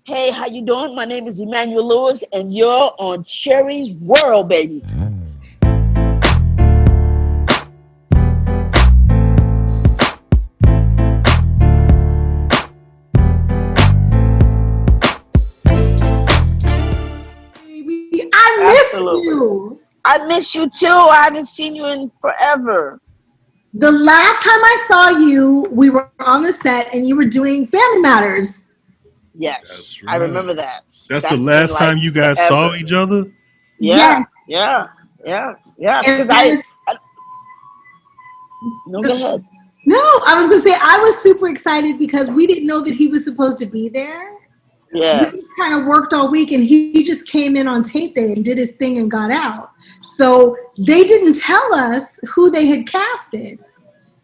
Hey, how you doing? My name is Emmanuel Lewis, and you're on Cherie's World, baby. Baby, I miss Absolutely. you. I miss you too. I haven't seen you in forever. The last time I saw you, we were on the set and you were doing Family Matters. Yes, That's I remember right. that. That's the That's been last like time you guys saw forever. each other? Yeah, Yes. yeah, yeah. And Because I was I no, go ahead. no, I was gonna say I was super excited because we didn't know that he was supposed to be there. We Yeah. just kind of worked all week and he just came in on tape day and did his thing and got out. So they didn't tell us who they had casted.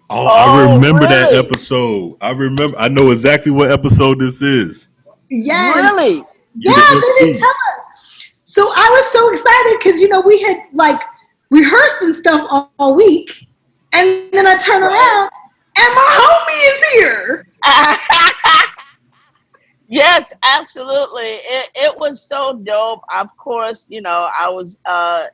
Oh, I Oh, remember that really? episode. I know exactly what episode this is. Yes. Really? You the Yeah, they didn't tell MC. us. So I was so excited because we had like rehearsed and stuff all week, and then I turn around Right. and my homie is here. Yes, absolutely. It was so dope. Of course, I was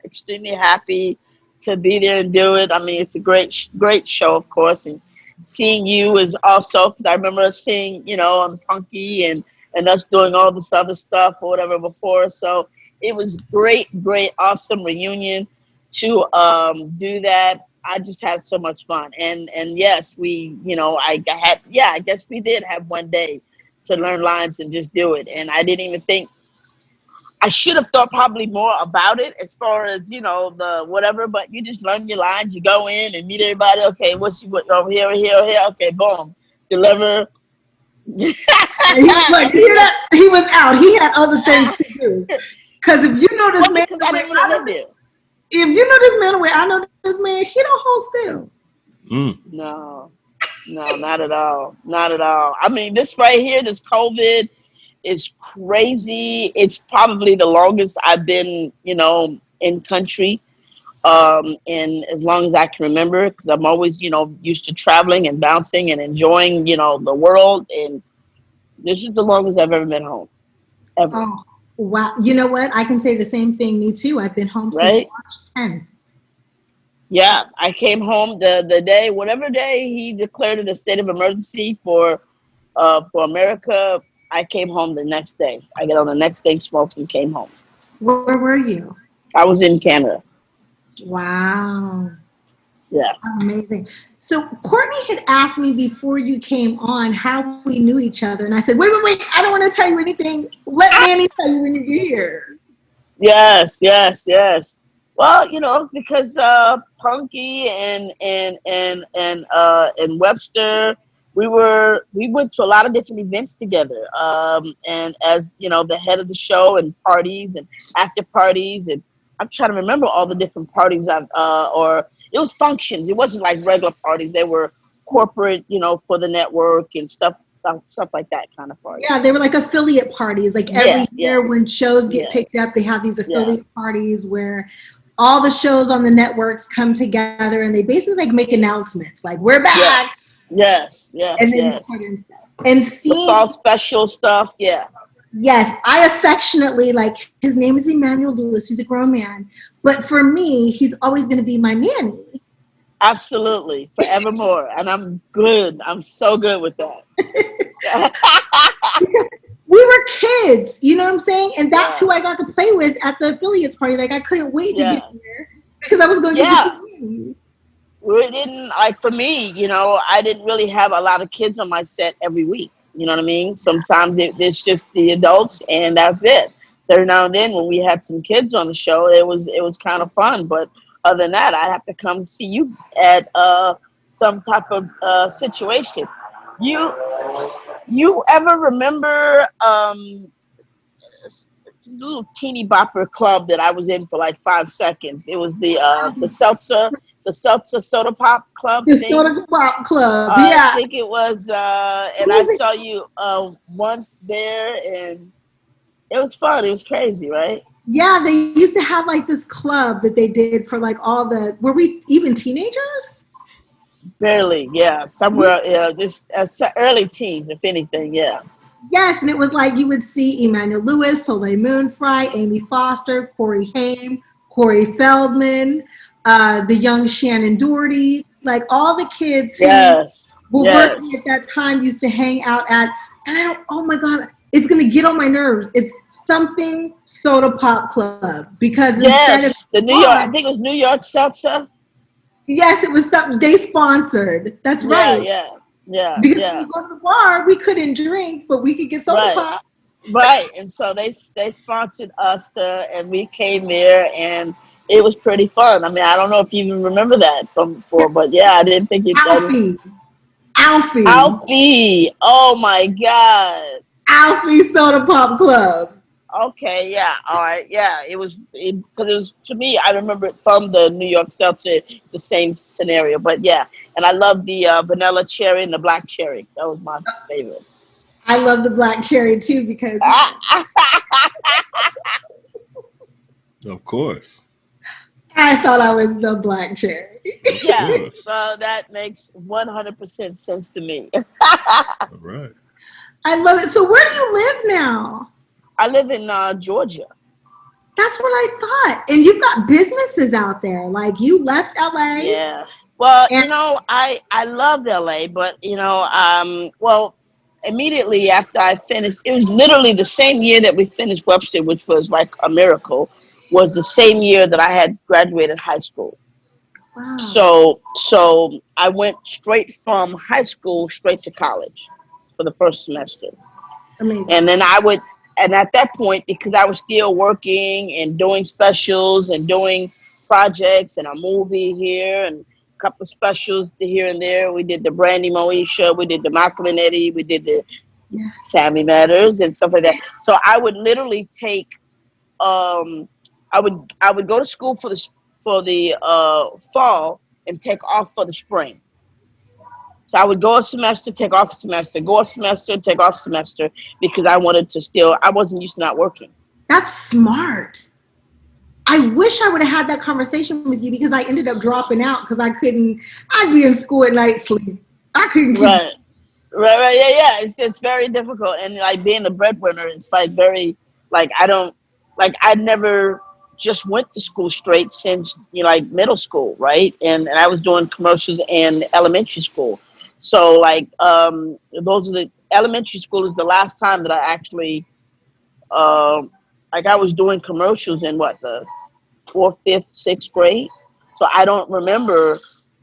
extremely happy to be there and do it. I mean, it's a great show, of course, and seeing you is also because I remember seeing on Punky and us doing all this other stuff or whatever before. So it was great, awesome reunion to do that. I just had so much fun, and yes, I had, yeah, I guess we did have one day to learn lines and just do it. And I didn't even think I should have thought probably more about it as far as the whatever. But you just learn your lines. You go in and meet everybody. Okay, what over here, here, here. Okay, boom, deliver. And he was like, you hear that? He was out. He had other things to do. Because if you know this Well, man because the I way didn't want I to know live this, there. if you know this man the way I know this man, he don't hold still. Mm. No, no, not at all, not at all. I mean, this right here, this COVID is crazy. It's probably the longest I've been, in country. And as long as I can remember, because I'm always, used to traveling and bouncing and enjoying, the world. And this is the longest I've ever been home, ever. Oh, wow. You know what? I can say the same thing. Me too. I've been home since Right? March 10th. Yeah, I came home the day, whatever day he declared it a state of emergency for America. I came home the next day. I got on the next day, smoked, and came home. Where were you? I was in Canada. Wow. Yeah. Amazing. So Courtney had asked me before you came on how we knew each other. And I said, wait. I don't want to tell you anything. Let Manny tell you when you get here. Yes. Well, because Punky and Webster, we went to a lot of different events together. And as the head of the show and parties and after parties, and I'm trying to remember all the different parties or it was functions. It wasn't like regular parties. They were corporate, for the network and stuff like that kind of parties. Yeah, they were like affiliate parties. Like Yeah, every yeah, year when shows get yeah, picked up, they have these yeah. affiliate parties where all the shows on the networks come together and they basically like make announcements like we're back, and then you put Yes. in stuff. And The seeing fall special stuff. Yeah, yes, I affectionately like his name is Emmanuel Lewis. He's a grown man. But for me, he's always gonna be my Manny. absolutely, forevermore. And I'm good. I'm so good with that. We were kids, you know what I'm saying? And that's Yeah, who I got to play with at the affiliates party. Like I couldn't wait to get yeah, there because I was going to get to yeah. see Manny. We didn't like for me. I didn't really have a lot of kids on my set every week. You know what I mean? Sometimes it's just the adults, and that's it. So every now and then, when we had some kids on the show, it was kind of fun. But other than that, I'd have to come see you at some type of situation. You you ever remember little teeny bopper club that I was in for like 5 seconds? It was the seltzer soda pop club The thing. Soda Pop Club. I Yeah. think it was, and What I is it? saw you once there, and it was fun. It was crazy, right? Yeah, they used to have like this club that they did for like all the, were we even teenagers? Barely, yeah. Somewhere, just early teens, if anything, yeah. Yes, and it was like you would see Emmanuel Lewis, Soleil Moonfry, Amy Foster, Corey Haim, Corey Feldman, the young Shannon Doherty, like all the kids who Yes, were working at yes, that time used to hang out at, and I don't, oh my God, it's going to get on my nerves. It's something Soda Pop Club because instead of yes. The New York, I bar, think it was New York Seltzer. yes, it was something they sponsored. That's Yeah, right. yeah, yeah, Because when yeah. you go to the bar, we couldn't drink, but we could get soda Right, pop. right. And so they sponsored us to, and we came there, and it was pretty fun. I mean, I don't know if you even remember that from before, but yeah, I didn't think it. I didn't, Alfie, Alfie, Alfie. Oh my God. Alfie Soda Pop Club. Okay, yeah, all right, yeah. Because it was, to me. I remember it from the New york Seltzer, the same scenario. But yeah, and I love the vanilla cherry and the black cherry. That was my favorite. I love the black cherry too because Of course. I thought I was the black cherry. Of Yeah, course. well, that makes 100% sense to me. All right. I love it. So where do you live now? I live in Georgia. That's what I thought. And you've got businesses out there. Like you left LA Yeah. Well, and I loved LA, but well, immediately after I finished, it was literally the same year that we finished Webster, which was like a miracle. Was the same year that I had graduated high school. wow, So I went straight from high school straight to college for the first semester. amazing. And then I would, and at that point, because I was still working and doing specials and doing projects and a movie here and a couple of specials here and there. We did the Brandy Moesha, we did the Malcolm and Eddie, we did the Yeah. Family Matters and stuff like that. So I would literally take, um, I would go to school for the fall and take off for the spring. So I would go a semester, take off a semester, go a semester, take off semester because I wanted to still, I wasn't used to not working. That's smart. I wish I would have had that conversation with you because I ended up dropping out because I couldn't. I'd be in school at night sleep. I couldn't keep. Right. Right. Yeah. Yeah. It's very difficult. And like being the breadwinner, it's like very, like, I don't, like, I never just went to school straight since, like middle school. Right. And I was doing commercials in elementary school. So like, those are the elementary school is the last time that I actually, um, like I was doing commercials in what, the fourth, fifth, sixth grade. So I don't remember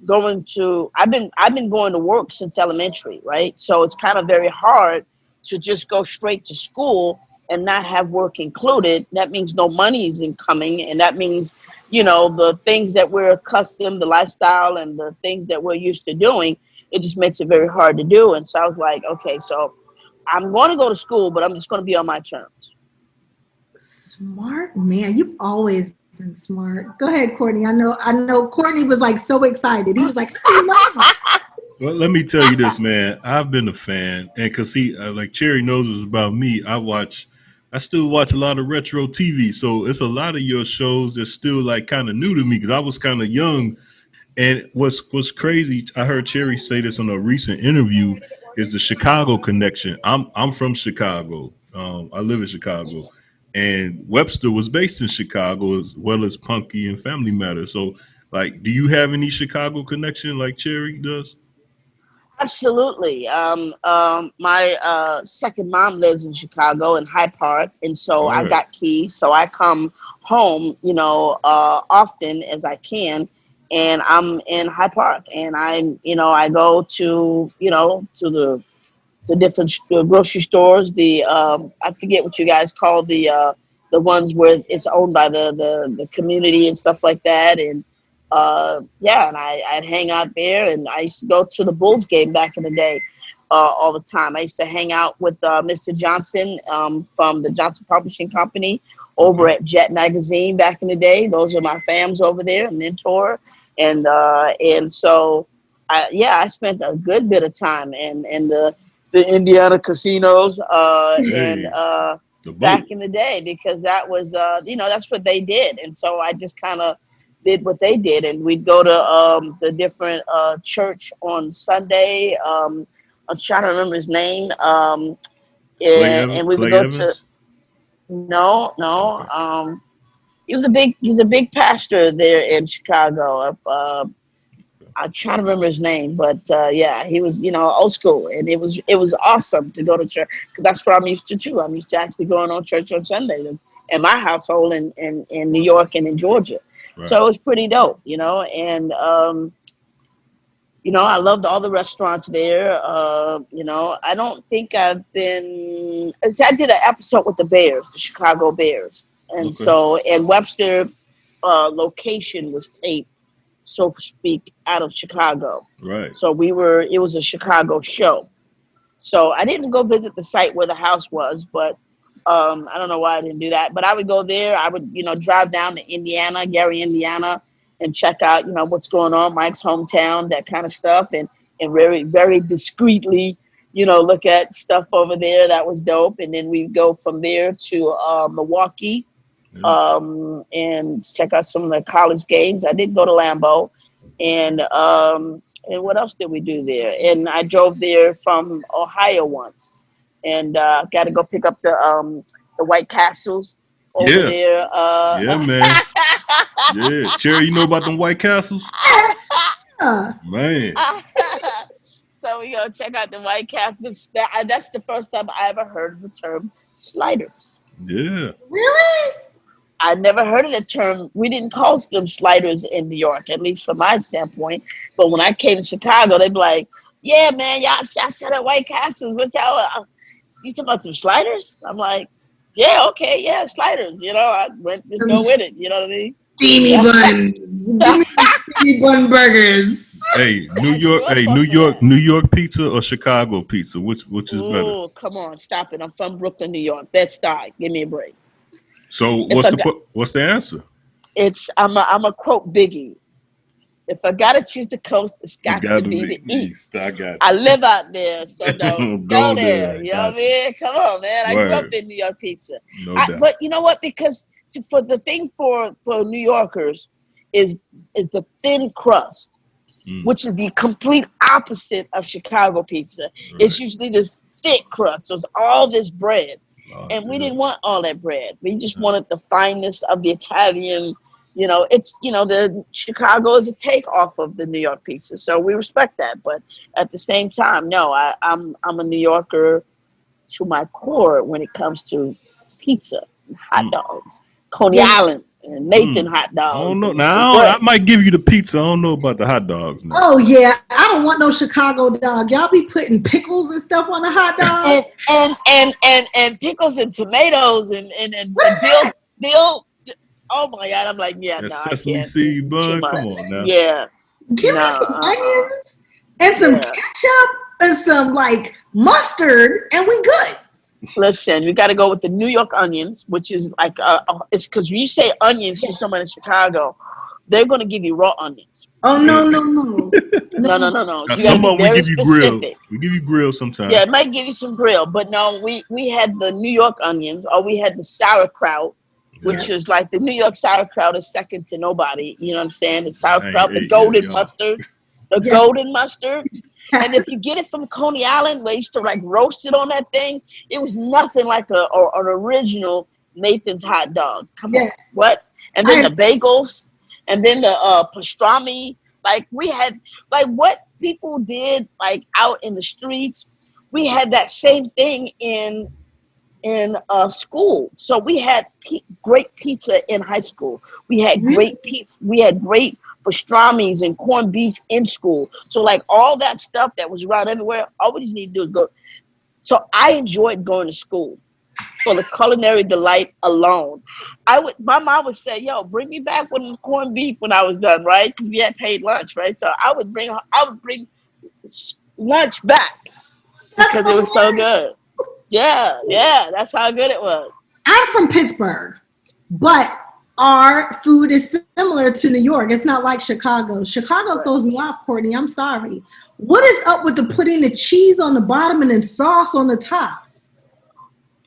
going to. I've been going to work since elementary, right? So it's kind of very hard to just go straight to school and not have work included. That means no money is incoming, and that means the things that we're accustomed, the lifestyle, and the things that we're used to doing. It just makes it very hard to do. And so I was like, okay, so I'm going to go to school, but I'm just going to be on my terms. Smart man, you've always been smart. Go ahead, Courtney. I know. Courtney was like so excited. He was like, "How do you know?" Well, let me tell you this, man. I've been a fan, and cause see, like Cherie knows this about me. I still watch a lot of retro TV. So it's a lot of your shows that's still like kind of new to me because I was kind of young. And what's crazy, I heard Cherie say this on a recent interview, is the Chicago connection. I'm from Chicago. I live in Chicago, and Webster was based in Chicago as well as Punky and Family Matters. So, like, do you have any Chicago connection like Cherie does? Absolutely. My second mom lives in Chicago in High Park, and so I Word. got keys. So I come home, often as I can, and I'm in High Park, and I go to the different grocery stores. I forget what you guys call the ones where it's owned by the community and stuff like that. And yeah, and I'd hang out there, and I used to go to the Bulls game back in the day. All the time. I used to hang out with Mr. Johnson from the Johnson Publishing Company over Okay. at Jet Magazine back in the day. Those are my fams over there, mentor, and so yeah, I spent a good bit of time in the Indiana casinos and Hey, the back boat. in the day because that was that's what they did, and so I just kind of did what they did, and we'd go to the different church on Sunday. I'm trying to remember his name. And we would Clay go to Evans. no. Okay. He's a big pastor there in Chicago. I'm trying to remember his name, but yeah, he was old school, and it was awesome to go to church because that's what I'm used to too. I'm used to actually going on church on Sundays in my household in New York and in Georgia, so Right. it was pretty dope, and I loved all the restaurants there. I don't think I've been. I did an episode with the Bears, the Chicago Bears, and Okay. so and Webster location was taped, so to speak, out of Chicago. Right. So it was a Chicago show. So I didn't go visit the site where the house was, but I don't know why I didn't do that. But I would go there. I would, drive down to Indiana, Gary, Indiana, and check out, what's going on, Mike's hometown, that kind of stuff, and very, very discreetly, look at stuff over there that was dope. And then we go from there to Milwaukee, Yeah. and check out some of the college games. I did go to Lambeau, and what else did we do there? And I drove there from Ohio once, and got to go pick up the White Castles over Yeah. there. Yeah, man. Yeah. Cherry, you know about them White Castles? Yeah. Man. So we go check out the White Castles. That's the first time I ever heard of the term sliders. Yeah. Really? I never heard of the term. We didn't call them sliders in New York, at least from my standpoint. But when I came to Chicago, they'd be like, "Yeah, man, y'all said at White Castles. What y'all? You talking about some sliders?" I'm like, "Yeah, okay, yeah, sliders." I went just Some go with it. You know what I mean? steamy Yeah. buns. Give me some steamy bun burgers. Hey, New I York. grew up Hey, off of that. New York pizza or Chicago pizza? Which is better? Oh, come on, stop it. I'm from Brooklyn, New York. Bed-Stuy. Give me a break. So If I got, what's the answer? I'm a quote Biggie. If I gotta choose the coast, it's It got to got to be be the east. East. I got I you. live out there, so don't go Go there. there. I You know what I got you. mean? Come on, man. I grew up Word. in New York pizza. No doubt. But you know what? Because see, for the thing for New Yorkers is the thin crust, Mm, which is the complete opposite of Chicago pizza. It's right. usually this thick crust. So it's all this bread. Oh, And we yeah. didn't want all that bread. We just Right. wanted the fineness of the Italian. It's the Chicago is a takeoff of the New York pizza, so we respect that. But at the same time, no, I'm a New Yorker to my core when it comes to pizza, and hot Mm, dogs, Coney Yeah. Island, and Nathan mm. hot I don't dogs, know. and some Now I bread. might give you the pizza. I don't know about the hot dogs now. Oh yeah, I don't want no Chicago dog. Y'all be putting pickles and stuff on the hot dog. And pickles and tomatoes What and is that? dill. Oh my God! I'm like, yeah, That no, I sesame can't. seed Too bun. Come much. on now. Yeah, Give no, me some onions and some yeah. ketchup and some like mustard, and we good. Listen, we got to go with the New York onions, which is like it's because when you say onions Yeah. to someone in Chicago, they're going to give you raw onions. Oh Yeah. no no no No, no, no. no, no. Now You got to some be of them we very give you grilled. specific. We give you grilled sometimes. Yeah, it might give you some grill, but no, we had the New York onions, or we had the sauerkraut, Yeah. which Yeah. is like the New York sauerkraut is second to nobody. You know what I'm saying? The I ain't sauerkraut, the ate yet, golden y'all. mustard, the Yeah. golden mustard. And if you get it from Coney Island, where you used to like roast it on that thing, it was nothing like an original Nathan's hot dog. Come on, Yes. what? And then I the bagels, and then the pastrami. Like we had, like what people did, like out in the streets. We had that same thing in school. So we had great pizza in high school. We had really great pizza. We had great pastrami's and corned beef in school. So like all that stuff that was around everywhere, all we just need to do is go. So I enjoyed going to school for the culinary delight alone. My mom would say, "Yo, bring me back with corned beef when I was done, right? Because we had paid lunch, right? So I would bring lunch back that's because it was so hilarious. good. Yeah, yeah, that's how good it was. I'm from Pittsburgh, but our food is similar to New York. It's not like Chicago. Chicago Right. throws me off, Courtney. I'm sorry. What is up with the putting the cheese on the bottom and then sauce on the top?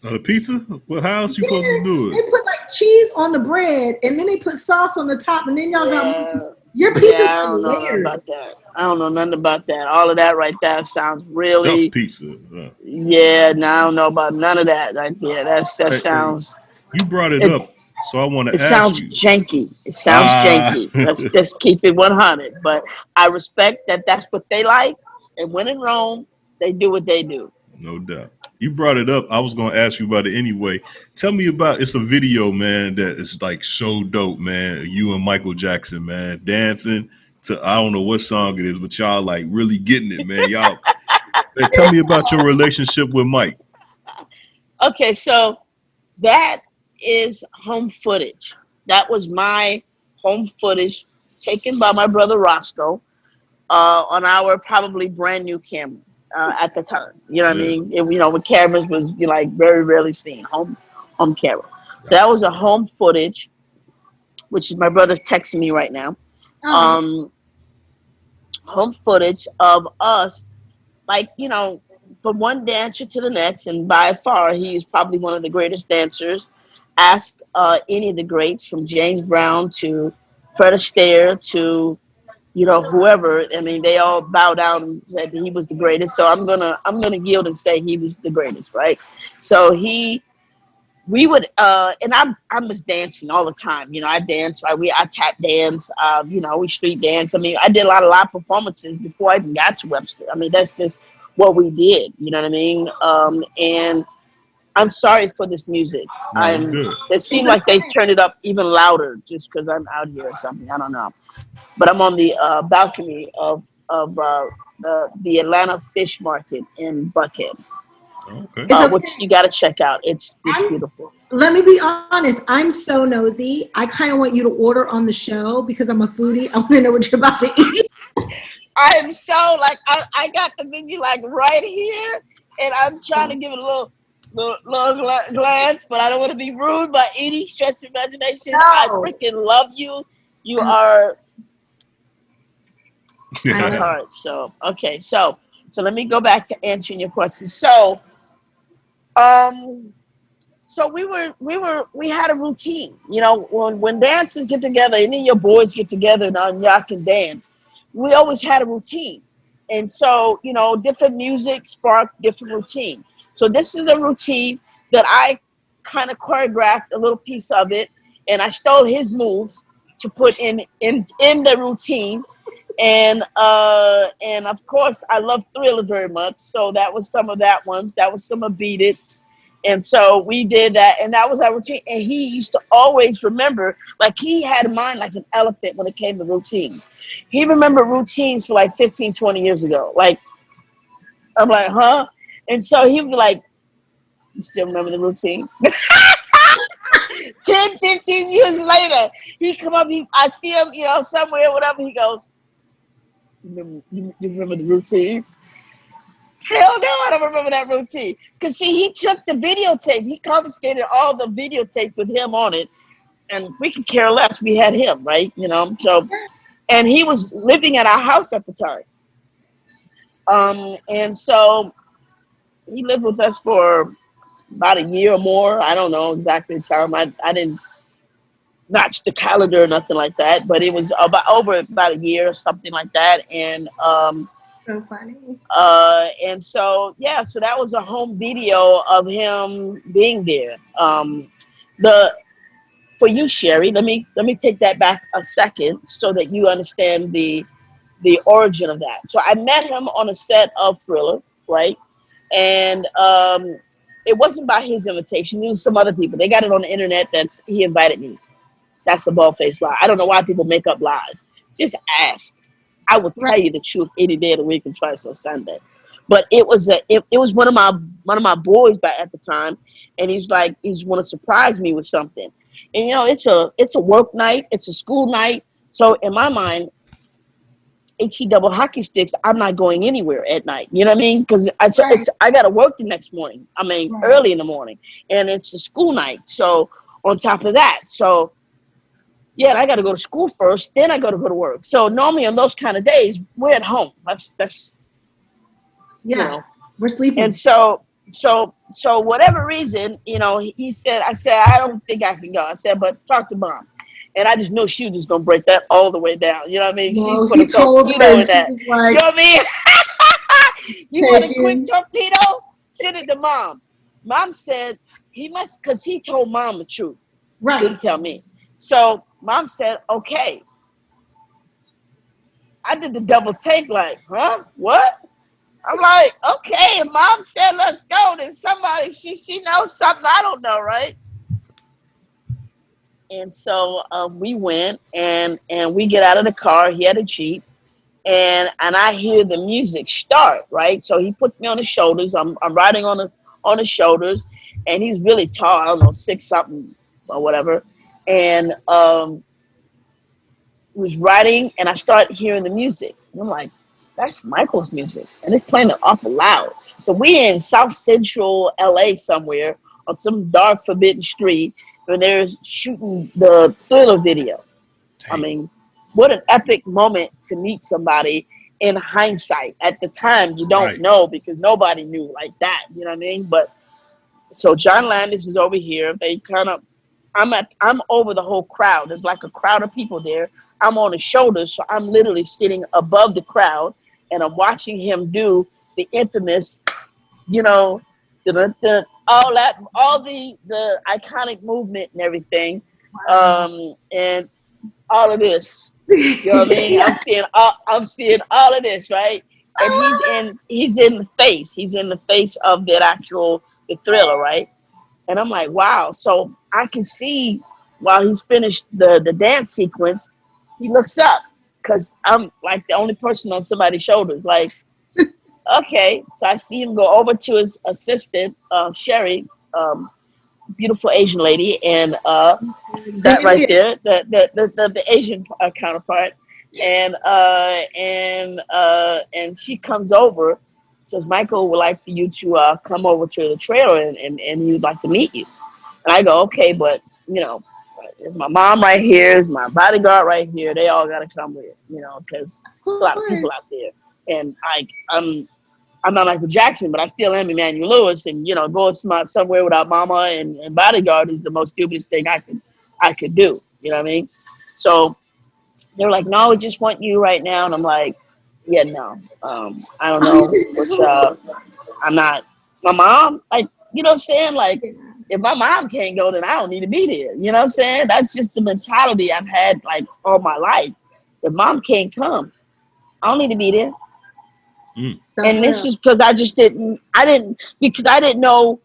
Oh, the pizza? Well, how else you supposed to Yeah, do they it? put like cheese on the bread and then they put sauce on the top and then y'all got Yeah. Your Yeah, pizza's I like don't know nothing layered. about that. I don't know nothing about that. All of that right there sounds Stuffed really, pizza. yeah. No, I don't know about none of that right there. That Hey, sounds you brought it it. up, so I want It to ask sounds you. janky. It sounds Ah, janky. Let's just keep it 100. But I respect that that's what they like. And when in Rome, they do what they do. no doubt. You brought it up. I was gonna ask you about it anyway. Tell me about it's a video, man, that is like so dope, man. You and Michael Jackson, man, dancing to I don't know what song it is, but y'all like really getting it, man. Y'all man, tell me about your relationship with Mike. Okay, so that is home footage. That was my home footage taken by my brother Roscoe on our probably brand new camera at the time. You know what I Yeah, mean? When cameras was like very rarely seen, home camera. So right. that was a home footage, which is my brother texting me right now. Oh, Um, home footage of us, like from one dancer to the next, and by far he is probably one of the greatest dancers. Ask any of the greats, from James Brown to Fred Astaire to whoever. I mean, they all bow down and said that he was the greatest. So I'm gonna yield and say he was the greatest, right? So we would and I was dancing all the time. I danced, right? I tap dance, we street dance. I mean, I did a lot of live performances before I even got to Webster. I mean, that's just what we did, you know what I mean? And I'm sorry for this music. No, it's I'm good. It it's seemed like they okay. turned it up even louder just because I'm out here or something. I don't know. But I'm on the balcony of the Atlanta Fish Market in Buckhead, Okay. It's which okay. you got to check out. It's I'm, beautiful. let me be honest. I'm so nosy. I kind of want you to order on the show because I'm a foodie. I want to know what you're about to eat. I am so like I got the menu like right here, and I'm trying to give it a little glance, but I don't want to be rude by any stretch of imagination. I No, freaking love you. You I, are I my love. heart. So okay, so let me go back to answering your question. Um, so we had a routine. When dancers get together, any of your boys get together and y'all can dance. We always had a routine, and so different music sparked different routine. So this is a routine that I kind of choreographed a little piece of it, and I stole his moves to put in the routine. And of course I love Thriller very much, so that was some of that ones. That was some of Beat It. And so we did that, and that was our routine. And he used to always remember, like he had a mind like an elephant when it came to routines. He remembered routines for like 15, 20 years ago. Like, I'm like, huh? And so he would be like, you still remember the routine? 10, 15 years later, he come up, I see him, somewhere, whatever, he goes, you remember the routine? Hell no, I don't remember that routine. Because, see, he took the videotape. He confiscated all the videotape with him on it. And we could care less. We had him, right? So, and he was living at our house at the time. And so he lived with us for about a year or more. I don't know exactly the time. I didn't notch the calendar or nothing like that, but it was about a year or something like that. So funny. And so yeah, so that was a home video of him being there. The For you, Cherie, let me take that back a second so that you understand the origin of that. So I met him on a set of Thriller, right? And it wasn't by his invitation. It was some other people. They got it on the internet. He invited me. That's a bald faced lie. I don't know why people make up lies. Just ask. I will Right. tell you the truth any day of the week and twice on Sunday. But it was one of my boys back at the time, and he's like he's want to surprise me with something. And it's a work night, it's a school night. So in my mind, he double hockey sticks. I'm not going anywhere at night. You know what I mean? Because Right. I got to work the next morning. I mean, Right. early in the morning, and it's a school night. So on top of that, so yeah, I got to go to school first, then I got to go to work. So normally on those kind of days, we're at home. That's you Yeah. know. We're And sleeping. so whatever reason, he said, I said, I don't think I can go. I said, but talk to mom. And I just knew she was just gonna break that all the way down. You know what I mean? She's No, put a he told her, torpedo and in she that. was You like, know what I mean? You want a quick taking torpedo? Send it to mom. Mom said he must, because he told mom the truth. right. Didn't tell me. So mom said, okay. I did the double take, like, huh? What? I'm like, okay. And mom said, let's go. Then somebody, she knows something I don't know, right? And so we went, and we get out of the car. He had a Jeep, and I hear the music start, right? So he puts me on his shoulders. I'm riding on his shoulders, and he's really tall. I don't know, six something or whatever. And was riding, and I start hearing the music. And I'm like, that's Michael's music, and it's playing it awful loud. So we in South Central LA somewhere on some dark forbidden street where they're shooting the Thriller video. I Damn. mean, what an epic moment to meet somebody in hindsight. At the time, you don't Right. know because nobody knew like that. You know what I mean? But so John Landis is over here. They kind of, I'm over the whole crowd. There's like a crowd of people there. I'm on his shoulders, so I'm literally sitting above the crowd, and I'm watching him do the infamous, you know, all the iconic movement and everything, Wow. and all of this. You know what I mean? Yeah. I'm seeing all of this, right? And he's in the face. He's in the face of that actual the Thriller, right? And I'm like, wow. So I can see while he's finished the dance sequence, he looks up because I'm like the only person on somebody's shoulders. Like, okay. So I see him go over to his assistant, Cherie, beautiful Asian lady, and that Good right here. there, the Asian counterpart, and she comes over, says Michael would like for you to come over to the trailer, and he would like to meet you. And I go, okay, but there's my mom right here, is my bodyguard right here. They all gotta come with, because Of there's a lot of course. people out there, and I'm not Michael Jackson, but I still am Emmanuel Lewis, and going somewhere without mama and bodyguard is the most stupidest thing I could do. You know what I mean? So they're like, no, we just want you right now, and I'm like, yeah, no, I don't know, which I'm not. My mom, like, you know what I'm saying? Like, Yeah. if my mom can't go, then I don't need to be there. You know what I'm saying? That's just the mentality I've had like all my life. If mom can't come, I don't need to be there. Mm. That's And this real. is because because I didn't know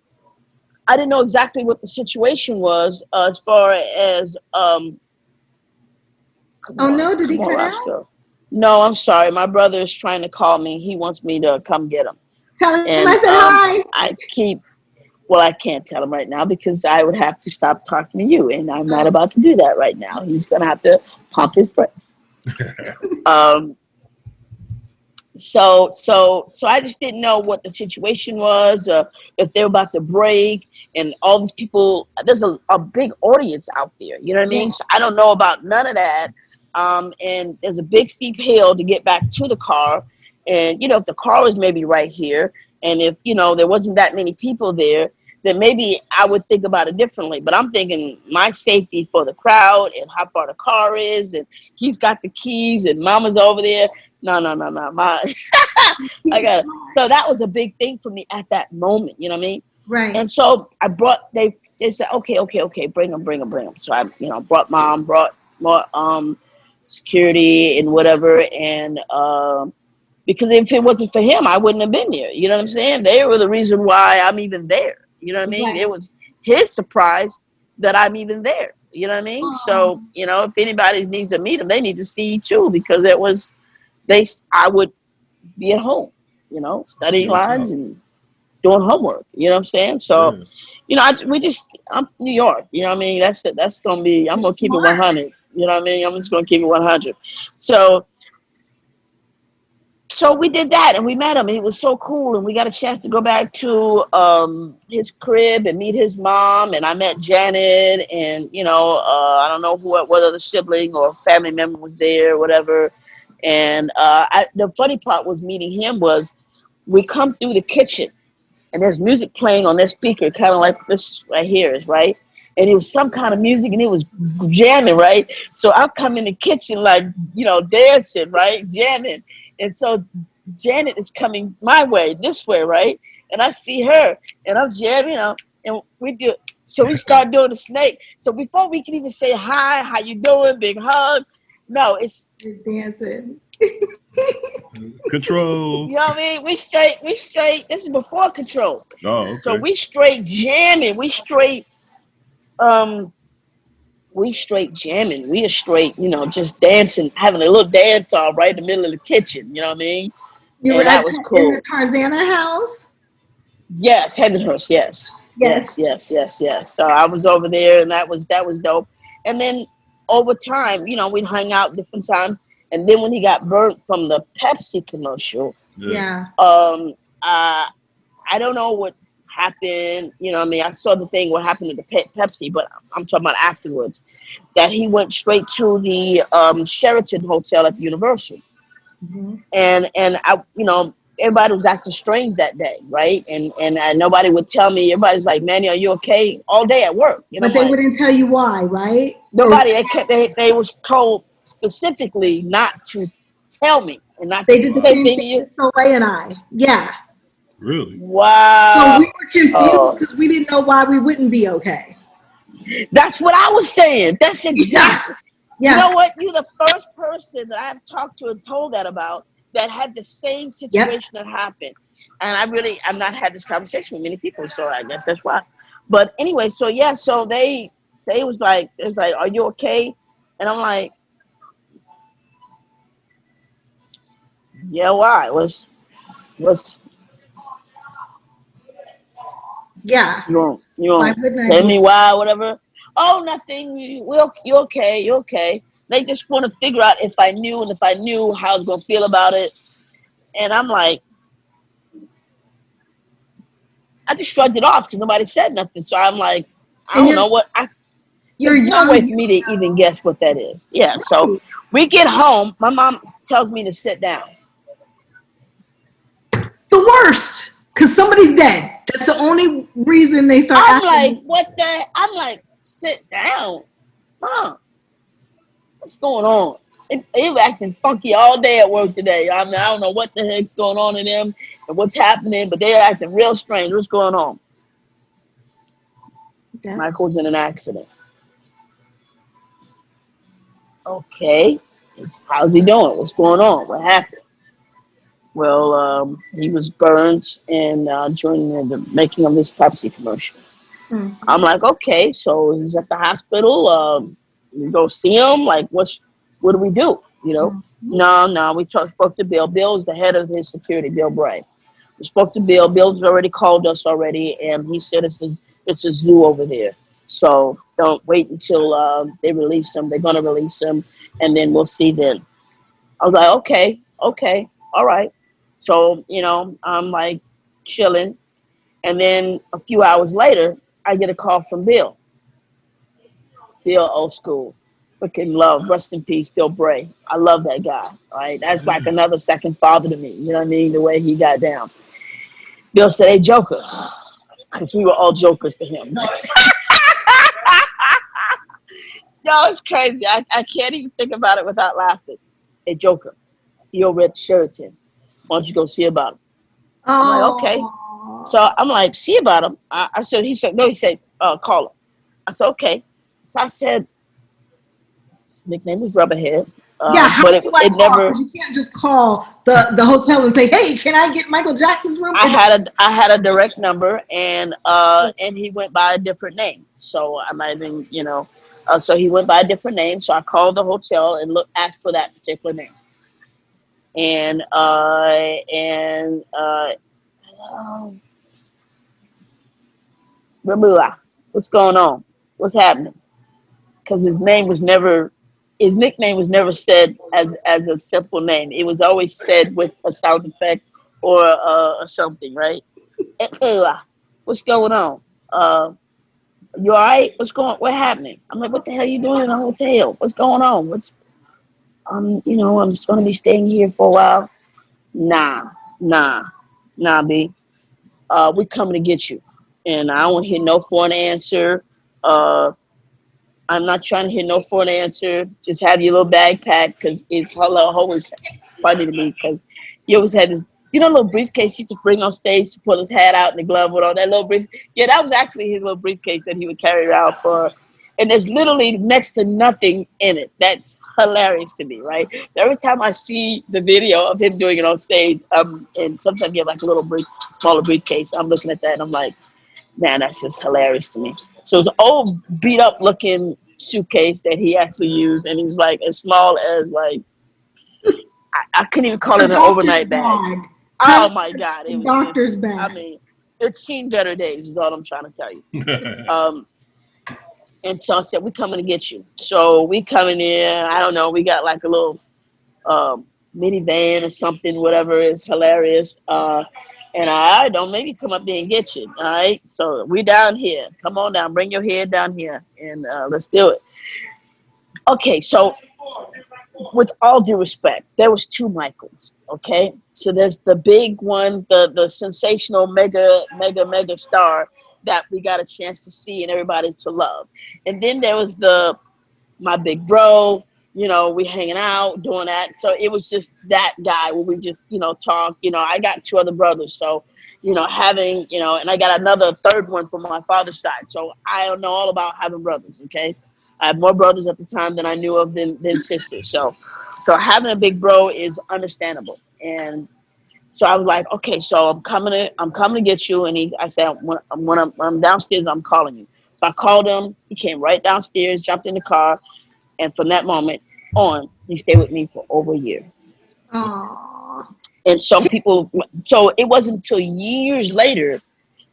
exactly what the situation was as far as Oh no, did he come on, cut out? Roscoe. No, I'm sorry. My brother is trying to call me. He wants me to come get him, Tell him I and said hi. I keep. Well, I can't tell him right now because I would have to stop talking to you, and I'm not Oh, about to do that right now. He's gonna have to pump his brakes. Um, so I just didn't know what the situation was, if they were about to break, and all these people. There's a big audience out there. You know what I yeah. mean? So I don't know about none of that. And there's a big steep hill to get back to the car, and if the car was maybe right here, and if there wasn't that many people there, then maybe I would think about it differently. But I'm thinking my safety for the crowd and how far the car is, and he's got the keys, and Mama's over there. No, no, no, no. He I was got smart. so that was a big thing for me at that moment. You know what I mean? Right. And so they said, okay, okay, okay, bring them, bring them, bring them. So I brought mom, brought more security and whatever, and because if it wasn't for him, I wouldn't have been there. You know what I'm saying? They were the reason why I'm even there. You know what I mean? It Right. was his surprise that I'm even there. You know what I mean? Oh, So if anybody needs to meet him, they need to see too, because it was I would be at home, studying No lines doubt. and doing homework. You know what I'm saying? So, Yeah. I'm New York. You know what I mean? That's gonna be. I'm you're gonna keep it smart. 100. You know what I mean? I'm just gonna keep it 100. So, so we did that, and we met him. And he was so cool, and we got a chance to go back to his crib and meet his mom. And I met Janet, and I don't know what other sibling or family member was there, or whatever. And the funny part was meeting him was we come through the kitchen, and there's music playing on their speaker, kind of like this right here is right. and it was some kind of music, and it was jamming, right? So I come in the kitchen like, dancing, right, jamming, and so Janet is coming my way, this way, right, and I see her, and I'm jamming, and we do. So we start doing the snake. So before we can even say hi, how you doing, big hug, no, it's You're dancing. Control. you know what I mean. We straight. This is before control. Oh, So okay. we straight jamming. Um we straight jamming. We are straight, just dancing, having a little dance off right in the middle of the kitchen. You know what I mean? You were And that was in the cool. Tarzana house? Yes, Heavenhurst. Yes, Yes. yes, yes, yes, yes. So I was over there, and that was dope. And then over time, we'd hang out different times. And then when he got burnt from the Pepsi commercial, Yeah. Yeah. um, uh, I don't know what happened. You know what I mean? I saw the thing what happened to the Pepsi, but I'm talking about afterwards. That he went straight to the Sheraton Hotel at the Universal, Hmm. and everybody was acting strange that day, right? And nobody would tell me. Everybody's like, "Manny, are you okay?" All day at work, But I'm they like, wouldn't tell you why, right? Or nobody. They was told specifically not to tell me and not they to did the say same things to thing you. to Soleil and I. Yeah. Really? So Wow. we were confused because we didn't know why we wouldn't be okay. That's what I was saying. That's Yeah. exactly. You Yeah. know what? You're the first person that I've talked to and told that about that had the same Yep. situation that happened. And I've not had this conversation with many people, so I guess that's why. But anyway, so yeah, so they was like, it's like, are you okay? And I'm like, yeah, why? Was Yeah. you Why won't wouldn't I tell be? me why, whatever? Oh, nothing. You okay? You okay? They just want to figure out if I knew, and if I knew how I was gonna feel about it. And I'm like, I just shrugged it off because nobody said nothing. So I'm like, I And don't know what. you're There's no way young. for me to even guess what that is. Yeah. So Right. we get home. My mom tells me to sit down. It's the worst because somebody's dead. That's the only reason they start I'm like, acting. what the? I'm like, sit down, mom. What's going on? They were acting funky all day at work today. I mean, I don't know what the heck's going on in them and what's happening, but they're acting real strange. What's going on? Yeah. Michael's in an accident. Okay. How's he doing? What's going on? What happened? Well, he was burned and during the making of this Pepsi commercial. I'm Mhm. like, okay, so he's at the hospital. We go see him. Like, what do we do? Mhm. No. Spoke to Bill. Bill's the head of his security, Bill Bray. We spoke to Bill. Bill's already called us already, and he said it's a zoo over there. So don't wait until they release him. They're gonna release him, and then we'll see then. I was like, okay, all right. So I'm like chilling, and then a few hours later, I get a call from Bill. Bill, old school, freaking love. Rest in peace, Bill Bray. I love that guy. Right, that's like another second father to me. You know what I mean? The way he got down. Bill said, "Hey, Joker," because we were all jokers to him. Yo, it's crazy. I can't even think about it without laughing. Hey, Joker, he over at Sheraton. Why don't you go see about him? I'm like, okay. So Oh. I'm like, see about him. I said, he said, no, he said, call him. I said, okay. So I said, his nickname was Rubberhead. Yeah, how But do I it call? never, Because you can't just call the hotel and say, "Hey, can I get Michael Jackson's room?" I had a direct number, and he went by a different name. So I might have been, so he went by a different name. So I called the hotel and asked for that particular name. And Ramula, what's going on? What's happening? Because his nickname was never said as a simple name. It was always said with a sound effect or something, right? What's going on? Uh, you all right? What happening? I'm like, what the hell are you doing in a hotel? What's going on? I'm just gonna be staying here for a while. Nah, nah, nah, B. We coming to get you. And I don't hear no foreign answer. I'm not trying to hear no for an answer. Just have your little bag packed because it's always funny to me because he always had this, little briefcase he used to bring on stage to pull his hat out and the glove with all that little brief. Yeah, that was actually his little briefcase that he would carry around for. And there's literally next to nothing in it. That's hilarious to me, right? So every time I see the video of him doing it on stage, and sometimes he have like a little smaller briefcase, I'm looking at that and I'm like, man, that's just hilarious to me. So it's an old beat up looking suitcase that he actually used, and he's like as small as like I couldn't even call A it an doctor's overnight bag. bag. Oh my God, it A was just. doctor's I bag. mean, it's seen better days. Is all I'm trying to tell you. Um, and so I said, "We coming to get you." So we coming in. I don't know. We got like a little minivan or something, whatever is hilarious. And I don't maybe come up there and get you. All right. So we down here. Come on down. Bring your head down here, and let's do it. Okay. So with all due respect, there was two Michaels. Okay. So there's the big one, the sensational mega star that we got a chance to see and everybody to love. And then there was the my big bro, we hanging out, doing that. So it was just that guy where we just, talk. I got two other brothers. So, having, and I got another third one from my father's side. So I know all about having brothers, okay? I had more brothers at the time than I knew of than sisters. So having a big bro is understandable. And so I was like, okay, so I'm coming to get you. And I said, when I'm downstairs, I'm calling you. So I called him. He came right downstairs, jumped in the car. And from that moment on, he stayed with me for over a year. Aww. And so it wasn't until years later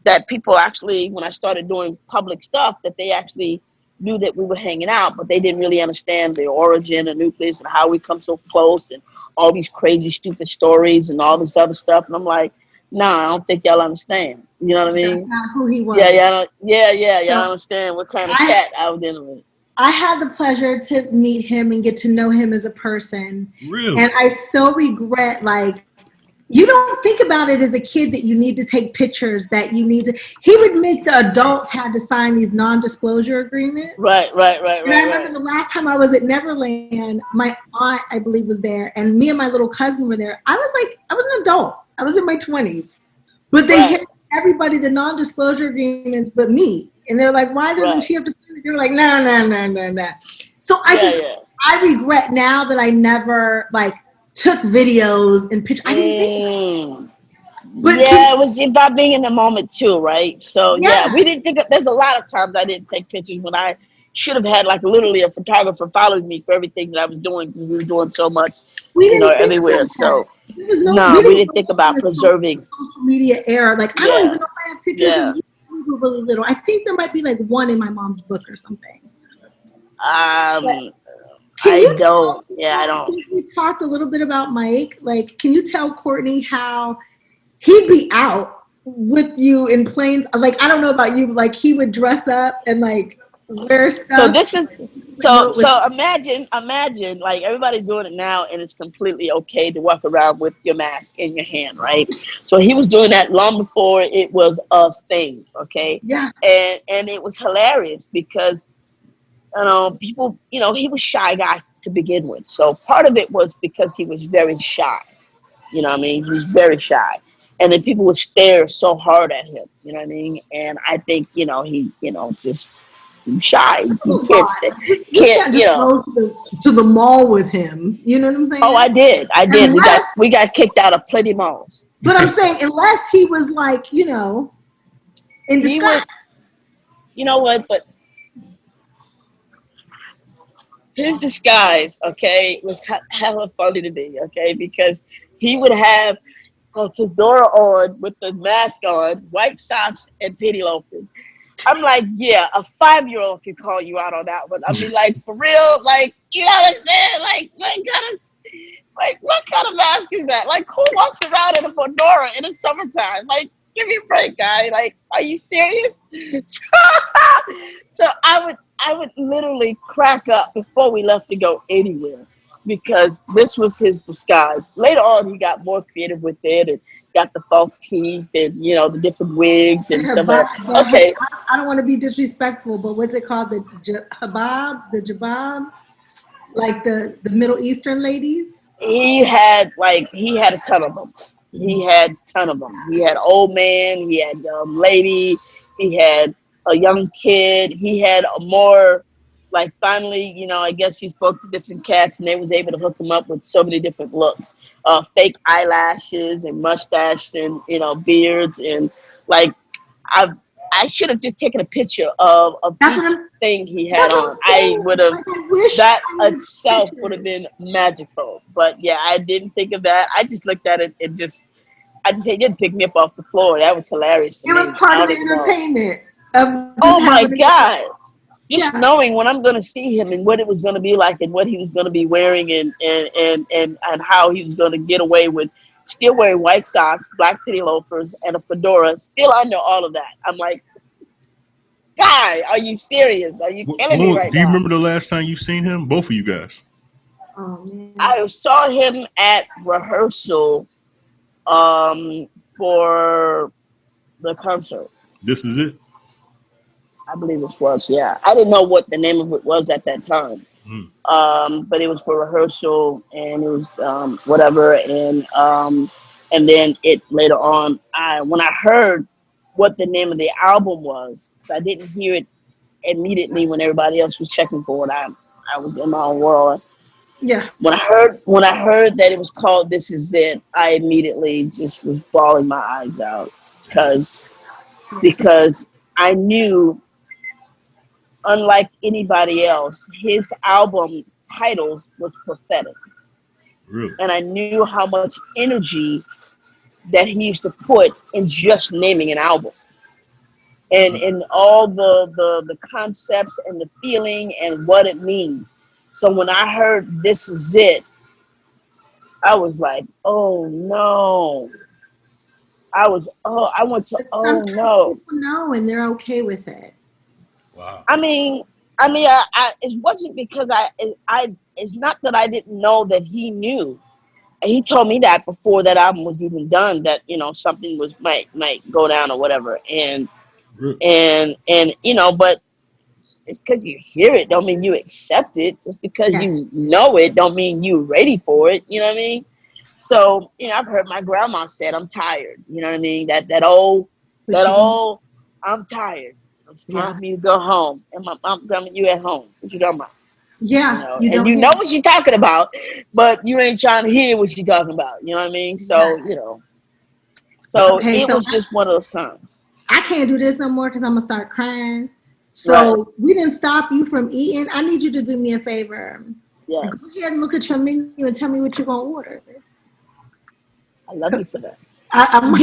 that people actually, when I started doing public stuff, that they actually knew that we were hanging out, but they didn't really understand the origin, the nucleus, and how we come so close, and all these crazy, stupid stories and all this other stuff. And I'm like, nah, I don't think y'all understand. You know what I That's mean? not who he Yeah, was. yeah, y'all So understand what kind of I cat I was dealing with. I had the pleasure to meet him and get to know him as a person. Really? And I so regret, like, you don't think about it as a kid that you need to take pictures, that you need to. He would make the adults had to sign these non-disclosure agreements. And I remember Right. the last time I was at Neverland, my aunt, I believe, was there, and me and my little cousin were there. I was an adult. I was in my 20s. But they hit Right, everybody the non-disclosure agreements but me. And they're like, why doesn't right. she have to? They were like, no, no, no, no, no. So Yeah, yeah. I regret now that I never like took videos and pictures. I didn't think about it. Mm. But can, Yeah, it was about being in the moment too, right? So yeah, yeah, we didn't think there's a lot of times I didn't take pictures when I should have had like literally a photographer following me for everything that I was doing because we were doing so much, we didn't think everywhere. about that. So There was no, no, we we didn't didn't grow think up in about the preserving. social media era. Like, I don't Yeah, even know if I have pictures of yeah. you when we were really little. I think there might be like one in my mom's book or something. But Um, can I you don't. tell, Yeah, I don't. since we talked a little bit about Mike, like, can you tell Courtney how he'd be out with you in planes? Like, I don't know about you, but like he would dress up and like wear So stuff. this is Like, so know it was so imagine like everybody's doing it now and it's completely okay to walk around with your mask in your hand, right? So he was doing that long before it was a thing, okay? yeah. And it was hilarious because people, he was shy guy to begin with. So part of it was because he was very shy. You know what I mean? He was very shy. And then people would stare so hard at him, you know what I mean? And I think, he, just shy. That's a You can't lot. stay, Like, you can't, can't just go to the mall with him. You know what I'm oh, saying? I did. We got Unless, we got kicked out of plenty malls. but I'm saying unless he was like, in He disguise. was, you know what, but his disguise, okay, was hella funny to me, okay, because he would have a fedora on with the mask on, white socks, and penny loafers. I'm like, yeah, a 5-year-old can call you out on that one. I mean, like, for real, like, you know what I'm saying? What kind of mask is that? Like, who walks around in a fedora in the summertime? Like, give me a break, guy. Like, are you serious? So I would literally crack up before we left to go anywhere because this was his disguise. Later on, he got more creative with it, and got the false teeth and the different wigs and stuff like that. But Okay, I don't want to be disrespectful, but what's it called? The jabab, like the Middle Eastern ladies. he had a ton of them. He had a ton of them. He had old man. He had lady. He had a young kid. He had a more like finally, I guess he spoke to different cats and they was able to hook him up with so many different looks, fake eyelashes and mustache and beards and like I I should have just taken a picture of That's what each I'm. thing he had That's what on. I'm I saying. would have Like I wish that I would have itself would have pictures. been magical. But yeah, I didn't think of that. I just looked at it and I just it didn't pick me up off the floor. That was hilarious to It was me. part I of don't the even know. entertainment of just Oh having my it. God. Just Yeah, knowing when I'm gonna see him and what it was gonna be like and what he was gonna be wearing and how he was gonna get away with still wearing white socks, black titty loafers, and a fedora. Still under all of that. I'm like, guy, are you serious? Are you killing me right Do you now? remember the last time you've seen him? Both of you guys. oh man. I saw him at rehearsal for the concert. This is it. I believe this was, yeah. I didn't know what the name of it was at that time. Mm, But it was for rehearsal and it was whatever and then it later on when I heard what the name of the album was, 'cause I didn't hear it immediately when everybody else was checking for it. I was in my own world. Yeah. When I heard that it was called This Is It, I immediately just was bawling my eyes out damn. because I knew, unlike anybody else, his album titles was prophetic, Really. and I knew how much energy that he used to put in just naming an album, and Mm, in all the concepts and the feeling and what it means. So when I heard This Is It, I was like, oh no. I went to, But oh sometimes no. people know and they're okay with it. wow. I mean, it wasn't because it's not that I didn't know that he knew. And he told me that before that album was even done, that, something might go down or whatever. Really. But it's because you hear it, don't mean you accept it. Just because Yes. you know it, don't mean you ready for it. You know what I mean? So, I've heard my grandma said, I'm tired. You know what I mean? But That she's old, I'm tired. It's time yeah. for you to go home. And my mom, grandma, you at home. What you talking about? Yeah. You And don't you hear know what she talking about, but you ain't trying to hear what she talking about. You know what I mean? yeah. So, so Okay, it so was just one of those times. I can't do this no more because I'm gonna start crying. Right. So we didn't stop you from eating. I need you to do me a favor. Go Yes. ahead and look at your menu and tell me what you're gonna order. I love you for that. I might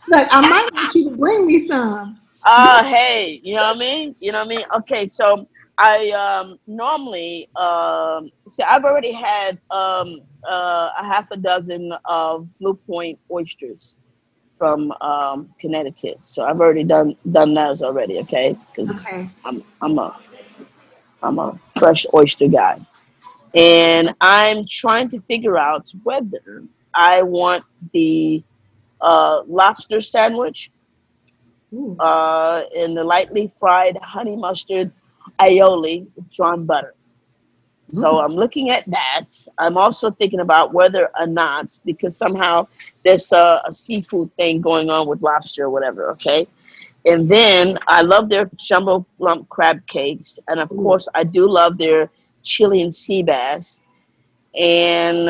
look. I might want you to bring me some. Hey, you know what I mean? You know what I mean? Okay, so I normally see I've already had a half a dozen of Blue Point oysters from Connecticut. So I've already done those already, okay? Cuz Okay. I'm I'm a I'm a fresh oyster guy. And I'm trying to figure out whether I want the lobster sandwich Ooh. in the lightly fried honey mustard aioli with drawn butter. So Ooh. I'm looking at that. I'm also thinking about whether or not, because somehow there's a seafood thing going on with lobster or whatever, okay? And then I love their jumbo lump crab cakes. And of Ooh. course, I do love their Chilean sea bass. And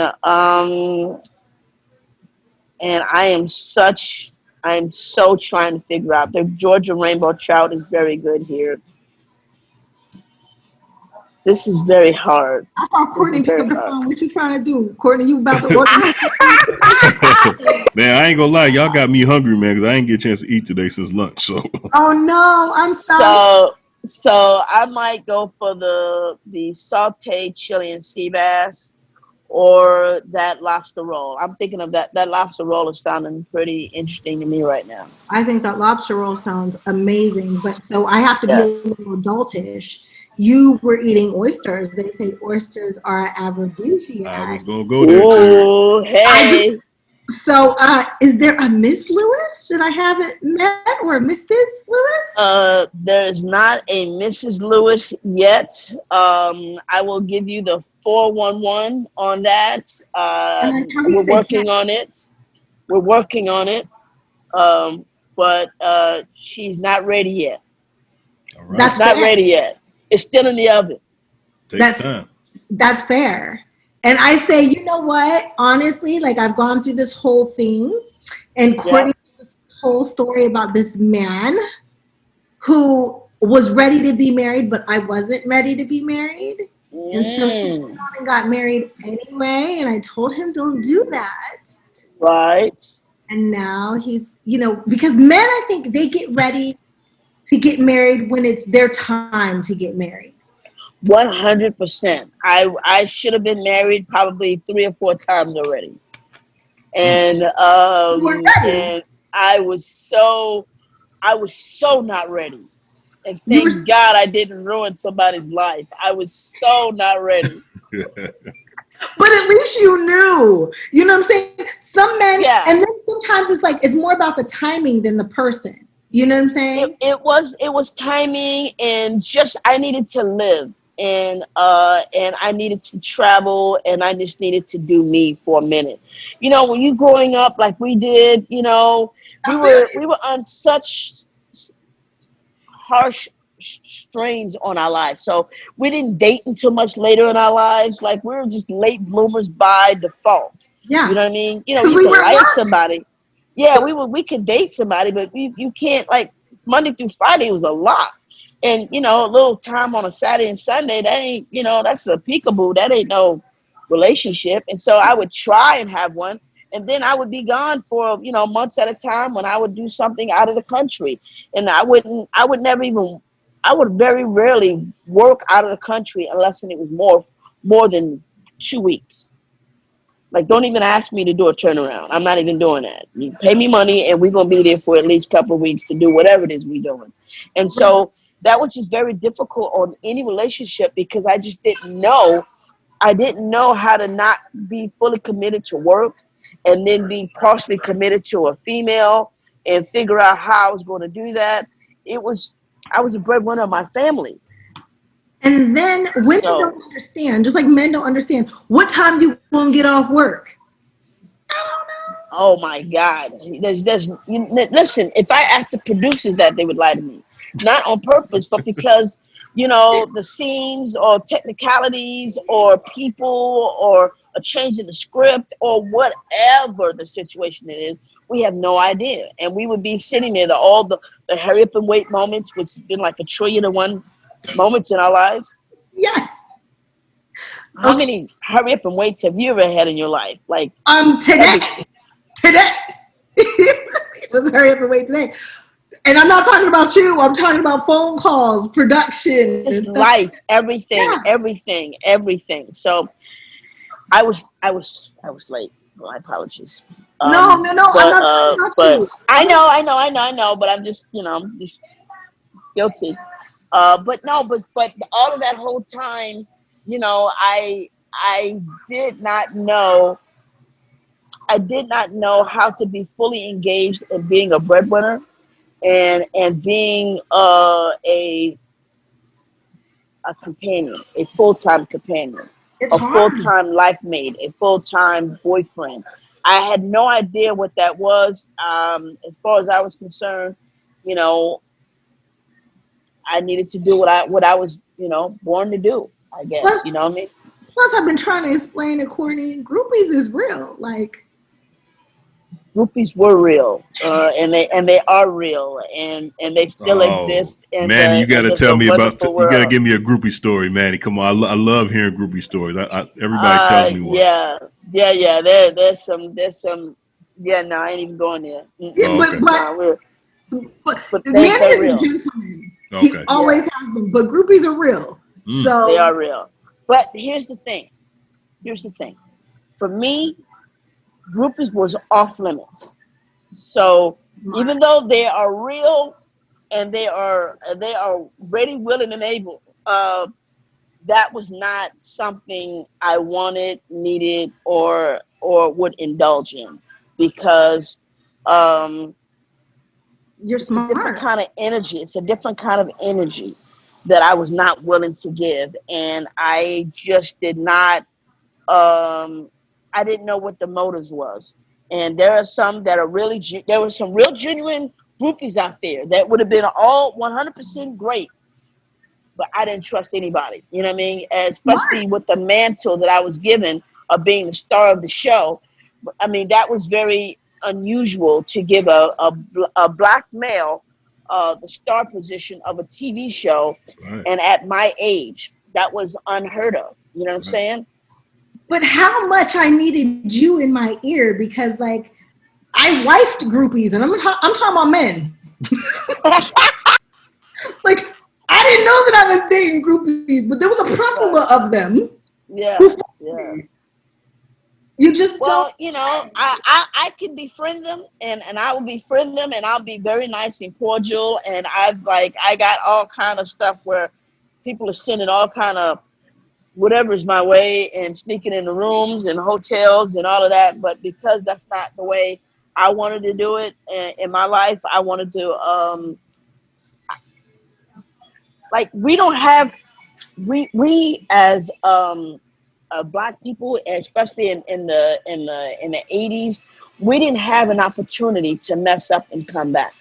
and I'm so trying to figure out. The Georgia rainbow trout is very good here. This is very hard. I saw This is Courtney pick very up the hard. phone. What you trying to do, Courtney? You about to order me? Man, I ain't gonna lie, y'all got me hungry, man, because I ain't get a chance to eat today since lunch. So Oh no, I'm sorry. So I might go for the sauteed Chilean sea bass or that lobster roll. I'm thinking of that lobster roll is sounding pretty interesting to me right now. I think that lobster roll sounds amazing, but so I have to be a Yeah. little adultish. You were eating oysters. They say oysters are I aphrodisiac. was gonna go there, Cherry. Ooh, I hey. So, is there a Miss Lewis that I haven't met or Mrs. Lewis? There's not a Mrs. Lewis yet. I will give you the 411 on that. And I probably We're say cat. working on it. We're working on it. Um, but she's not ready yet. All It's right. That's not fair. ready yet. It's still in the oven. Takes That's time. that's fair. And I say, you know what? Honestly, like I've gone through this whole thing, and Yeah. Courtney has this whole story about this man who was ready to be married, but I wasn't ready to be married. And so he went Mm, on and got married anyway. And I told him, don't do that. right. And now he's, because men, I think they get ready to get married when it's their time to get married. 100%. I should have been married probably 3 or 4 times already, Mm. You weren't ready. and I was so not ready. And You were, thank God I didn't ruin somebody's life. I was so not ready. but at least you knew. You know what I'm saying? Some men, and Yeah, then sometimes it's like it's more about the timing than the person. You know what I'm it, saying? it was timing, and just I needed to live, and I needed to travel, and I just needed to do me for a minute. When you growing up like we did, we I feel were you. we were on such harsh strains on our lives. So we didn't date until much later in our lives. Like we were just late bloomers by default. You Yeah, know what I mean? because You we can were at like work. somebody. Yeah, we could date somebody, but you can't, like, Monday through Friday was a lot. And a little time on a Saturday and Sunday, that ain't, that's a peekaboo. That ain't no relationship. And so I would try and have one, and then I would be gone for months at a time when I would do something out of the country, and I would very rarely work out of the country unless it was more than 2 weeks. Like, don't even ask me to do a turnaround. I'm not even doing that. You pay me money, and we're gonna be there for at least a couple of weeks to do whatever it is we're doing. And so that was just very difficult on any relationship, because I just didn't know. I didn't know how to not be fully committed to work, and then be partially committed to a female, and figure out how I was going to do that. It was I was a breadwinner of my family, And then women so. don't understand, just like men don't understand what time you gonna get off work. I Oh my God! Listen. If I asked the producers that, they would lie to me, not on purpose, but because the scenes or technicalities or people or a change in the script or whatever the situation is, we have no idea, and we would be sitting there, the hurry up and wait moments, which has been like 1,000,000,001 moments in our lives. Yes. How Okay. many hurry up and waits have you ever had in your life? Like, Today, every today. Let's hurry up and wait today. And I'm not talking about you. I'm talking about phone calls, production, and just stuff. life, Yeah. everything. So I was late. My apologies. No, no, no. I'm But not talking about but you. I I'm know, I know. But I'm just guilty. But no, but all of that whole time, I did not know. I did not know how to be fully engaged in being a breadwinner, and being a companion, a full time companion, it's a full hard. time life mate, a full time boyfriend. I had no idea what that was. As far as I was concerned, you know, I needed to do what I was, born to do. I guess, Plus, you know what I mean. plus, I've been trying to explain to Courtney, groupies is real. Like, Groupies were real, and they are real, and they still Oh, exist in Manny, the you got in to the, tell the me about. wonderful You got to world. give me a groupie story, Manny. Come on, I love hearing groupie stories. Everybody tells me one. Yeah, yeah. There's some. Yeah, no, I ain't even going there. yeah, Oh, Mm-mm. okay, No, but but Manny they're is a real. gentleman. He okay. always Yeah, has been. But groupies are real. Mm. they So, are real. But here's the thing. Here's the thing. For me, groupies was off limits. So even smart. though they are real, and they are ready, willing, and able, that was not something I wanted, needed, or would indulge in. because um, You're it's a different smart. kind of energy. It's a different kind of energy that I was not willing to give, and I just did not. I didn't know what the motives was, and there are some that are really. There were some real genuine groupies out there that would have been all 100% great, but I didn't trust anybody. You know what I mean? Smart. Especially with the mantle that I was given of being the star of the show. I mean, that was very unusual to give a black male the star position of a TV show, Right. and at my age, that was unheard of. You know what I'm Right. saying? But how much I needed you in my ear because, like, I wifed groupies, and I'm talking about men. Like, I didn't know that I was dating groupies, but there was a plethora Right. of them who Yeah. followed Yeah. me. You just don't. Well, I can befriend them, and I will befriend them, and I'll be very nice and cordial. And I got all kind of stuff where people are sending all kind of whatever's my way and sneaking in the rooms and hotels and all of that. But because that's not the way I wanted to do it in my life, I wanted to like we don't have we as black people, especially in the 80s, we didn't have an opportunity to mess up and come back.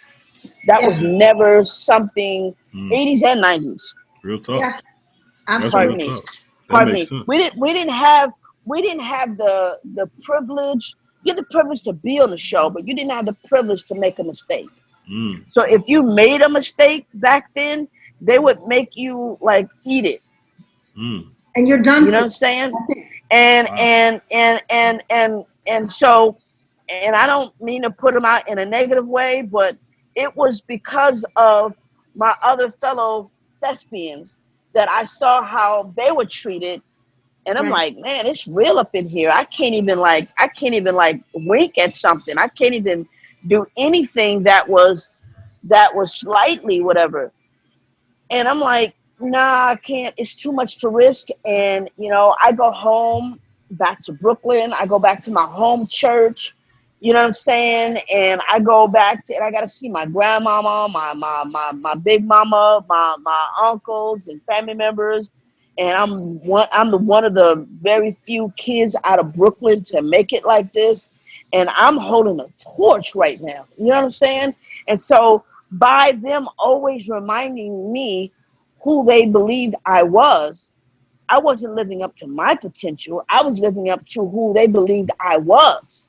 That was Yeah, Yeah. never something. Mm. 80s and 90s. Real talk. yeah, That's Pardon real absolutely. me. talk. That Pardon makes me. sense. We didn't have the privilege. You had the privilege to be on the show, but you didn't have the privilege to make a mistake. Mm. So if you made a mistake back then, they would make you like eat it. Mm. And you're You done know what for. I'm saying? That's it. and Wow. and and and and and so, and I don't mean to put them out in a negative way, but it was because of my other fellow thespians that I saw how they were treated, and I'm Right. like, man, it's real up in here. I can't even like wink at something. I can't even do anything that was slightly whatever. And I'm like, nah, I can't. It's too much to risk. And, I go home back to Brooklyn. I go back to my home church. You know what I'm saying? And I go back to, and I got to see my grandmama, my big mama, my uncles and family members. And I'm the one of the very few kids out of Brooklyn to make it like this. And I'm holding a torch right now. You know what I'm saying? And so, by them always reminding me who they believed I wasn't living up to my potential. I was living up to who they believed I was.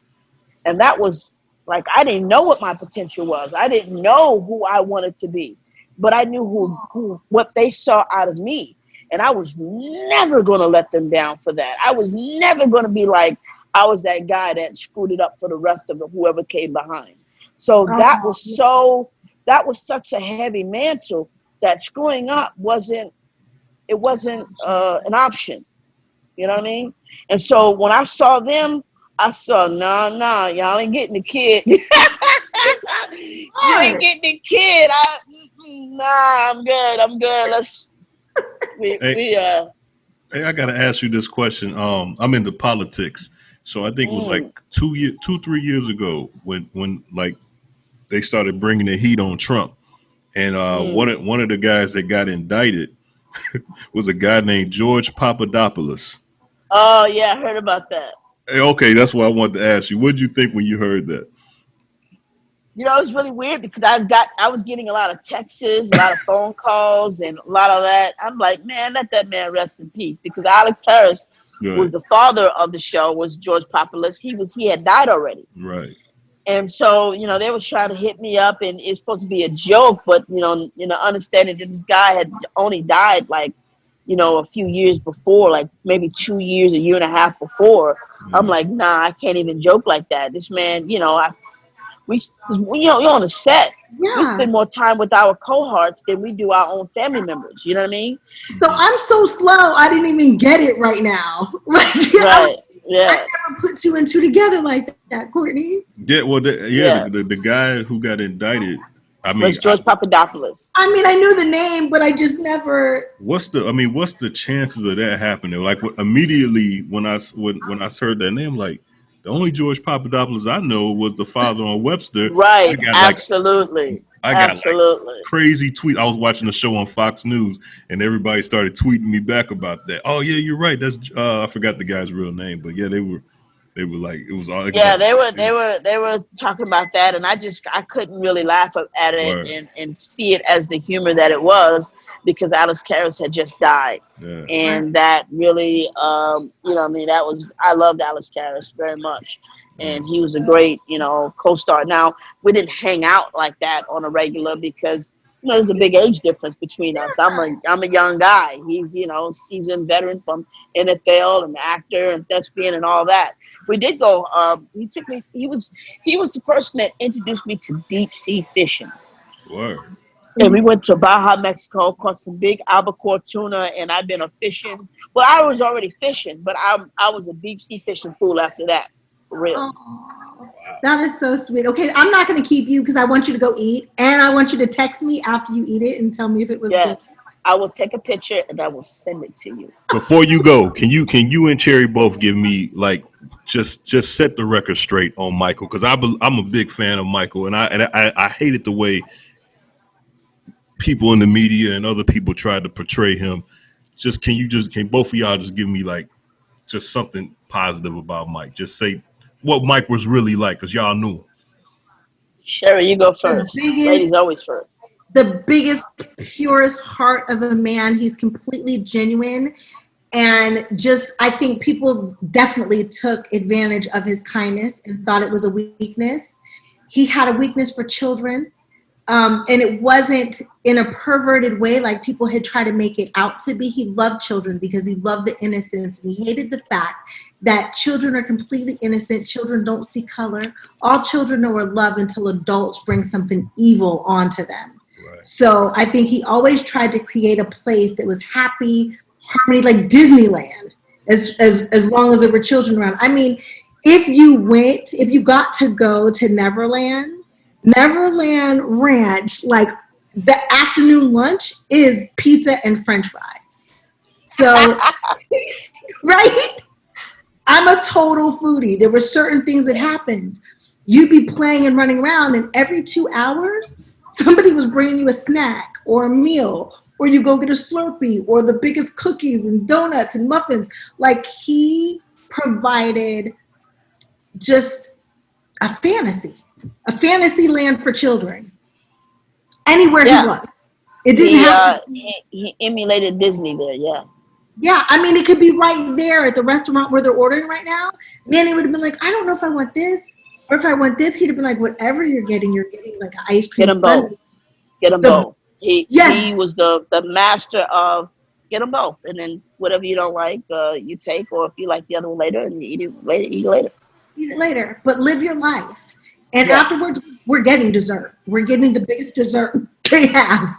And that was like, I didn't know what my potential was. I didn't know who I wanted to be, but I knew who what they saw out of me. And I was never going to let them down for that. I was never going to be like, I was that guy that screwed it up for the rest of whoever came behind. So Oh, that was such a heavy mantle that screwing up wasn't an option. You know what I mean? And so when I saw them, I saw, nah, y'all ain't getting the kid. You ain't smart. getting the kid. Nah, I'm good. Let's Hey, we hey, I gotta ask you this question. I'm into politics, so I think it was like mm, 3 years ago when like they started bringing the heat on Trump, and one mm. of one of the guys that got indicted was a guy named George Papadopoulos. Oh yeah, I heard about that. Hey, okay, that's what I wanted to ask you. What did you think when you heard that? It was really weird because I was getting a lot of texts, a lot of phone calls, and a lot of that. I'm like, man, let that man rest in peace, because Alex Harris was Right, the father of the show, was George Populus. He had died already. right. And so, they was trying to hit me up, and it's supposed to be a joke, but understanding that this guy had only died like, a few years before, like maybe 2 years, a year and a half before. I'm Yeah, like, nah, I can't even joke like that. This man, you're on the set. We Yeah. spend more time with our cohorts than we do our own family members. You know what I mean? So I'm so slow. I didn't even get it right now. Like Right. I Yeah. never put two and two together like that, Courtney. yeah. Well, yeah, Yeah. the guy who got indicted. I mean, Was George Papadopoulos. I mean, I knew the name, but I just never. what's the chances of that happening? Like immediately when I heard that name, like The only George Papadopoulos I know was the father on Webster. I Right. got like Absolutely. I got like Absolutely. crazy tweet. I was watching a show on Fox News, and everybody started tweeting me back about that. Oh yeah, you're right. That's I forgot the guy's real name, but yeah, they were like it was Yeah, all they were talking about that, and I couldn't really laugh at it word. and see it as the humor that it was, because Alice Karras had just died, Yeah, Right. and that really, I mean, that was, I loved Alice Karras very much, and mm, he was a great, co-star. Now we didn't hang out like that on a regular because there's a big age difference between us. I'm a young guy. He's seasoned veteran from NFL and actor and thespian and all that. We did go. He took me. He was the person that introduced me to deep sea fishing. word. And we Mhm. went to Baja, Mexico, caught some big albacore tuna, and I've been a fishing. Well, I was already fishing, but I was a deep sea fishing fool after that, for real. Oh, that is so sweet. Okay, I'm not going to keep you because I want you to go eat, and I want you to text me after you eat it and tell me if it was good. Yes, I will take a picture and I will send it to you. Before you go, can you and Cherry both give me like just set the record straight on Michael, because I'm a big fan of Michael, and I hated the way people in the media and other people tried to portray him. Can both of y'all just give me like just something positive about Mike? Just say what Mike was really like, because y'all knew him. Sherry, you go The first. Ladies biggest, always first. the biggest, purest heart of a man. He's completely genuine. And just, I think people definitely took advantage of his kindness and thought it was a weakness. He had a weakness for children. And it wasn't in a perverted way like people had tried to make it out to be. He loved children because he loved the innocence, and he hated the fact that children are completely innocent. Children don't see color. All children know are love until adults bring something evil onto them. Right. So I think he always tried to create a place that was happy, harmony, like Disneyland, as long as there were children around. I mean, if you got to go to Neverland Ranch, like the afternoon lunch is pizza and French fries. So, right? I'm a total foodie. There were certain things that happened. You'd be playing and running around, and every 2 hours, somebody was bringing you a snack or a meal, or you go get a Slurpee, or the biggest cookies and donuts and muffins. Like, he provided just a fantasy land for children. Anywhere he Yeah, was, it didn't he have to. uh he emulated Disney there. Yeah. Yeah, I mean, it could be right there at the restaurant where they're ordering right now. Manny would have been like, I don't know if I want this or if I want this. He'd have been like, whatever you're getting like an ice Get cream them both. sundae. Get them The both. He yes, he was the master of get them both, and then whatever you don't like, you take, or if you like the other one later, and you eat it later. Eat it later. eat it later, but live your life. And Yeah. afterwards, we're getting dessert. We're getting the biggest dessert they have.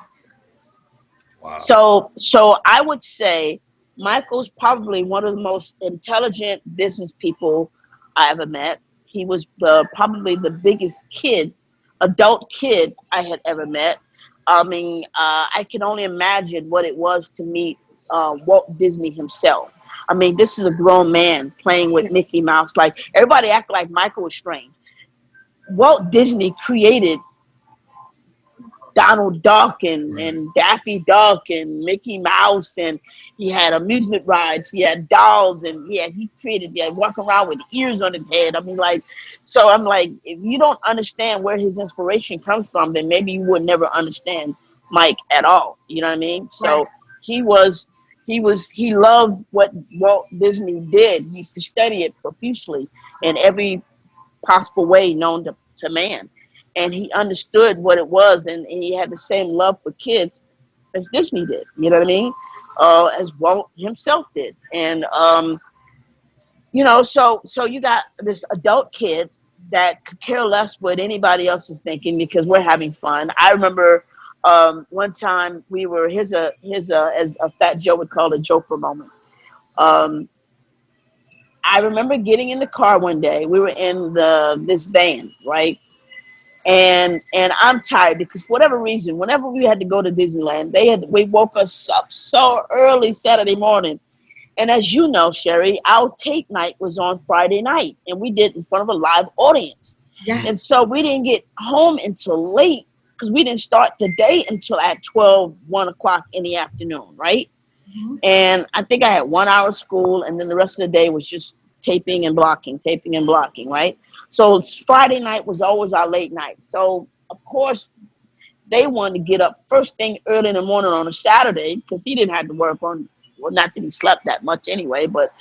Wow. So I would say Michael's probably one of the most intelligent business people I ever met. He was probably the biggest adult kid I had ever met. I mean, I can only imagine what it was to meet Walt Disney himself. I mean, this is a grown man playing with Mickey Mouse. Like, everybody act like Michael was strange. Walt Disney created Donald Duck Right. and Daffy Duck and Mickey Mouse, and he had amusement rides, he had dolls, and yeah, he created walking around with ears on his head. I mean, like, so I'm like, if you don't understand where his inspiration comes from, then maybe you would never understand Mike at all. You know what I mean? Right. So he was he loved what Walt Disney did. He used to study it profusely in every possible way known to man. And he understood what it was, and he had the same love for kids as Disney did. You know what I mean? As Walt himself did. And so you got this adult kid that could care less what anybody else is thinking because we're having fun. I remember one time we were his as a Fat Joe would call it, a joker moment. Um, I remember getting in the car one day. We were in this van, right? And I'm tired because for whatever reason, whenever we had to go to Disneyland, we woke us up so early Saturday morning, And as you know, Cherie, our tape night was on Friday night, and we did in front of a live audience. Yeah. And so we didn't get home until late because we didn't start the day until at 12, 1 o'clock in the afternoon, right? Mhm. And I think I had 1 hour of school, and then the rest of the day was just taping and blocking, right? So Friday night was always our late night. So, of course, they wanted to get up first thing early in the morning on a Saturday because he didn't have to work on, well, not that he slept that much anyway, but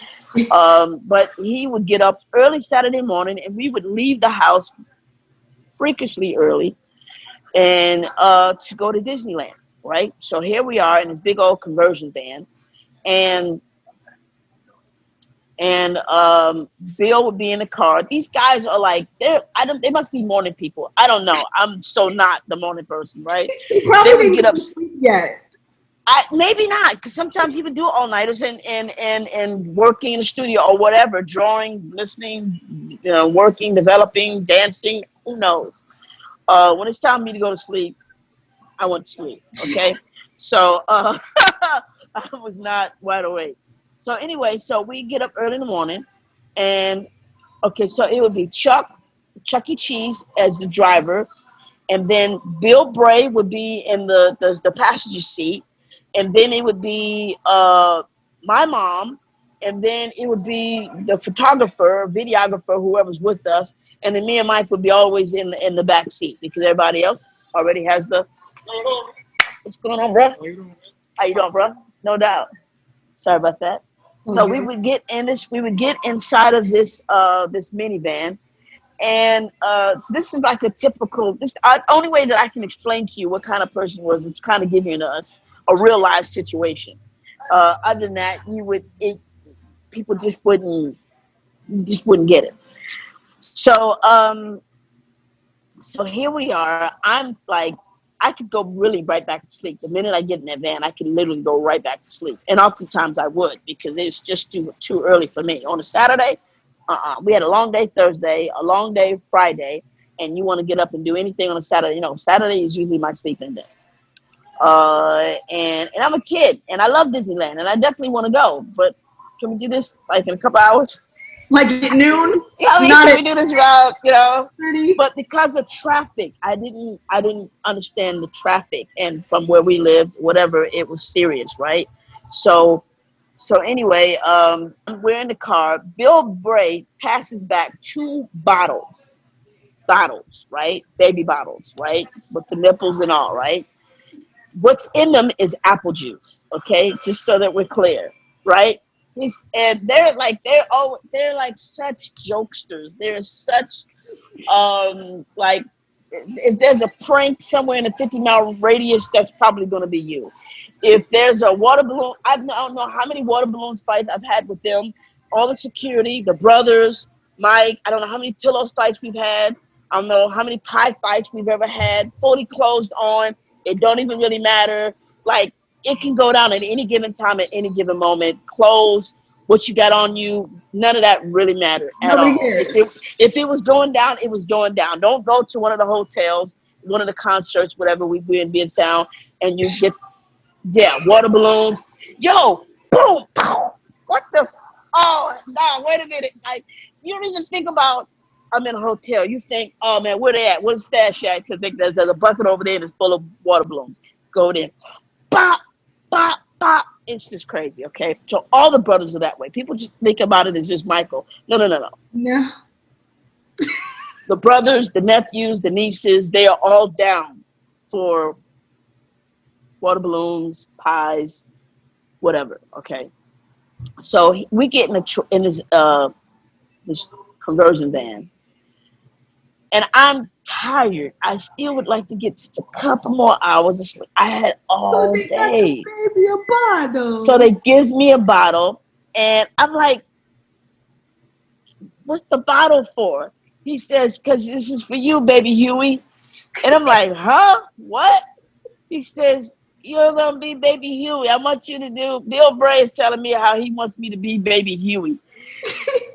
he would get up early Saturday morning, and we would leave the house freakishly early and to go to Disneyland, right? So here we are in this big old conversion van, and Bill would be in the car. These guys are like, they must be morning people. I don't know. I'm so not the morning person, right? He They probably would didn't get go up. to sleep yet. Maybe not, because sometimes he would do all nighters and working in the studio or whatever, drawing, listening, working, developing, dancing. Who knows? When it's time for me to go to sleep, I went to sleep. Okay, so I was not wide awake. So anyway, so we get up early in the morning, and okay, so it would be Chuck E. Cheese as the driver, and then Bill Bray would be in the passenger seat, and then it would be my mom, and then it would be the photographer, videographer, whoever's with us, and then me and Mike would be always in the back seat because everybody else already has the. What's going on, bro? How you doing, bro? No doubt. Sorry about that. So we Okay. would get in this. We would get inside of this minivan, and so this is like a typical. This only way that I can explain to you what kind of person he was is to kind of give you us a real life situation. Other than that, people just wouldn't get it. So so here we are. I'm like, I could go really right back to sleep. The minute I get in that van, I could literally go right back to sleep. And oftentimes I would because it's just too early for me. On a Saturday, we had a long day Thursday, a long day Friday, and you want to get up and do anything on a Saturday. Saturday is usually my sleeping day. And I'm a kid, and I love Disneyland, and I definitely want to go. But can we do this like in a couple hours? Like at noon, Yeah, I mean, not can at we do this route? 30. But because of traffic, I didn't understand the traffic, and from where we live, whatever, it was serious, right? So so anyway, we're in the car. Bill Bray passes back two bottles, right? Baby bottles, right? With the nipples and all, right? What's in them is apple juice, okay? Just so that we're clear, right? And they're like such jokesters. They're such like if there's a prank somewhere in a 50-mile radius, that's probably going to be you. If there's a water balloon, I don't know how many water balloons fights I've had with them. All the security, the brothers, Mike. I don't know how many pillows fights we've had. I don't know how many pie fights we've ever had. Fully closed on. It don't even really matter. Like it can go down at any given time, at any given moment. Clothes, what you got on you, none of that really mattered at Nobody all. cares. If it was going down, it was going down. Don't go to one of the hotels, one of the concerts, whatever we be in town, and you get water balloons. Yo, boom, pow. What the? Oh, no, wait a minute. Like you don't even think about. I'm in a hotel. You think, oh man, where they at? Where's the stash at? Because there's a bucket over there that's full of water balloons. Go there, pop, pop, pop. It's just crazy, okay? So all the brothers are that way. People just think about it as just Michael. No, no, no, no. No. The brothers, the nephews, the nieces, they are all down for water balloons, pies, whatever, okay? So we get in this conversion van, and I'm tired. I still would like to get just a couple more hours of sleep. I had So all they got the day. baby a So bottle. they gives me a bottle, and I'm like, what's the bottle for? He says, because this is for you, baby Huey. And I'm like, huh? What? He says, you're going to be baby Huey. I want you to do, Bill Bray is telling me how he wants me to be baby Huey.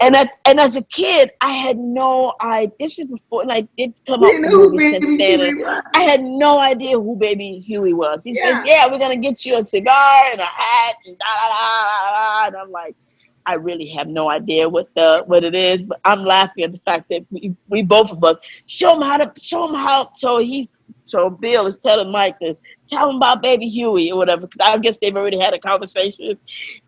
And as a kid, I had no idea. This is before, like, it come You out didn't the know who movie since Baby then. Huey And was. I had no idea who Baby Huey was. He says, Yeah. "Yeah, we're gonna get you a cigar and a hat and da da da da da." And I'm like, I really have no idea what it is, but I'm laughing at the fact that we both of us show him how. So Bill is telling Mike to tell him about Baby Huey or whatever. Because I guess they've already had a conversation,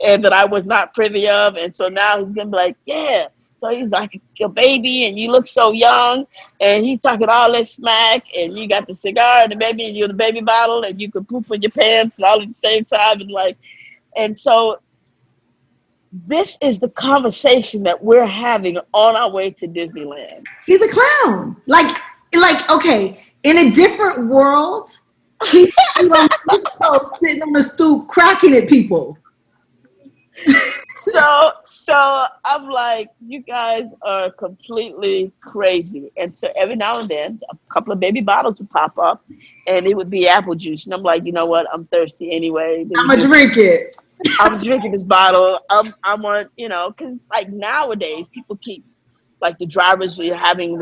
and that I was not privy of, and so now he's gonna be like, yeah. So he's like a baby, and you look so young, and he's talking all this smack, and you got the cigar and the baby, and you're the baby bottle, and you can poop in your pants, and all at the same time, and so this is the conversation that we're having on our way to Disneyland. He's a clown. Okay, in a different world, he's on this coast sitting on a stoop cracking at people. So I'm like, you guys are completely crazy. And so every now and then, a couple of baby bottles would pop up, and it would be apple juice. And I'm like, you know what? I'm thirsty anyway. I'm going to drink it. I'm drinking this bottle. I'm on, because like nowadays people keep, like, the drivers were having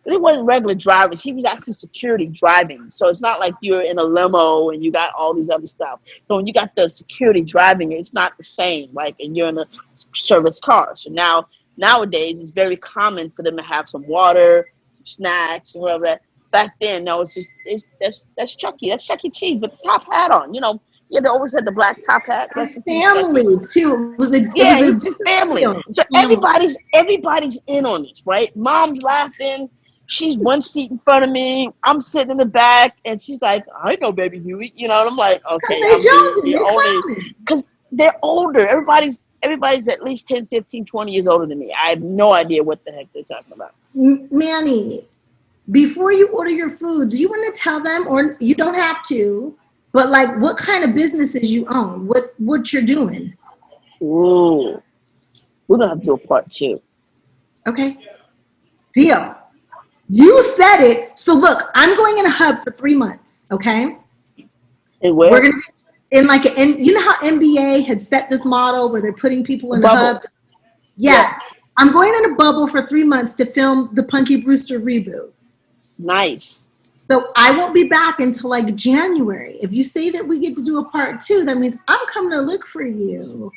it wasn't regular drivers. He was actually security driving. So it's not like you're in a limo and you got all these other stuff. So when you got the security driving, it's not the same, like, and you're in a service car. So nowadays it's very common for them to have some water, some snacks, and whatever that. Back then, no, that's Chucky. That's Chuck E. Cheese with the top hat on, Yeah, they always had the black top hat. Family too. It was a it's just family. So everybody's in on this, right? Mom's laughing. She's one seat in front of me. I'm sitting in the back, and she's like, "I know, Baby Huey," And I'm like, "Okay, I'm the only," because they're older. Everybody's at least 10, 15, 20 years older than me. I have no idea what the heck they're talking about. Manny, before you order your food, do you want to tell them, or you don't have to? But like, what kind of businesses you own? What you're doing? Ooh, we're gonna have to do a part 2. Okay, deal. You said it. So look, I'm going in a hub for 3 months. Okay. And where? We're gonna be in like you know how NBA had set this model where they're putting people in the hub. Yes. I'm going in a bubble for 3 months to film the Punky Brewster reboot. Nice. So I won't be back until like January. If you say that we get to do a part 2, that means I'm coming to look for you.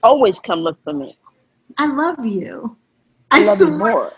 Always come look for me. I love you. I love you more.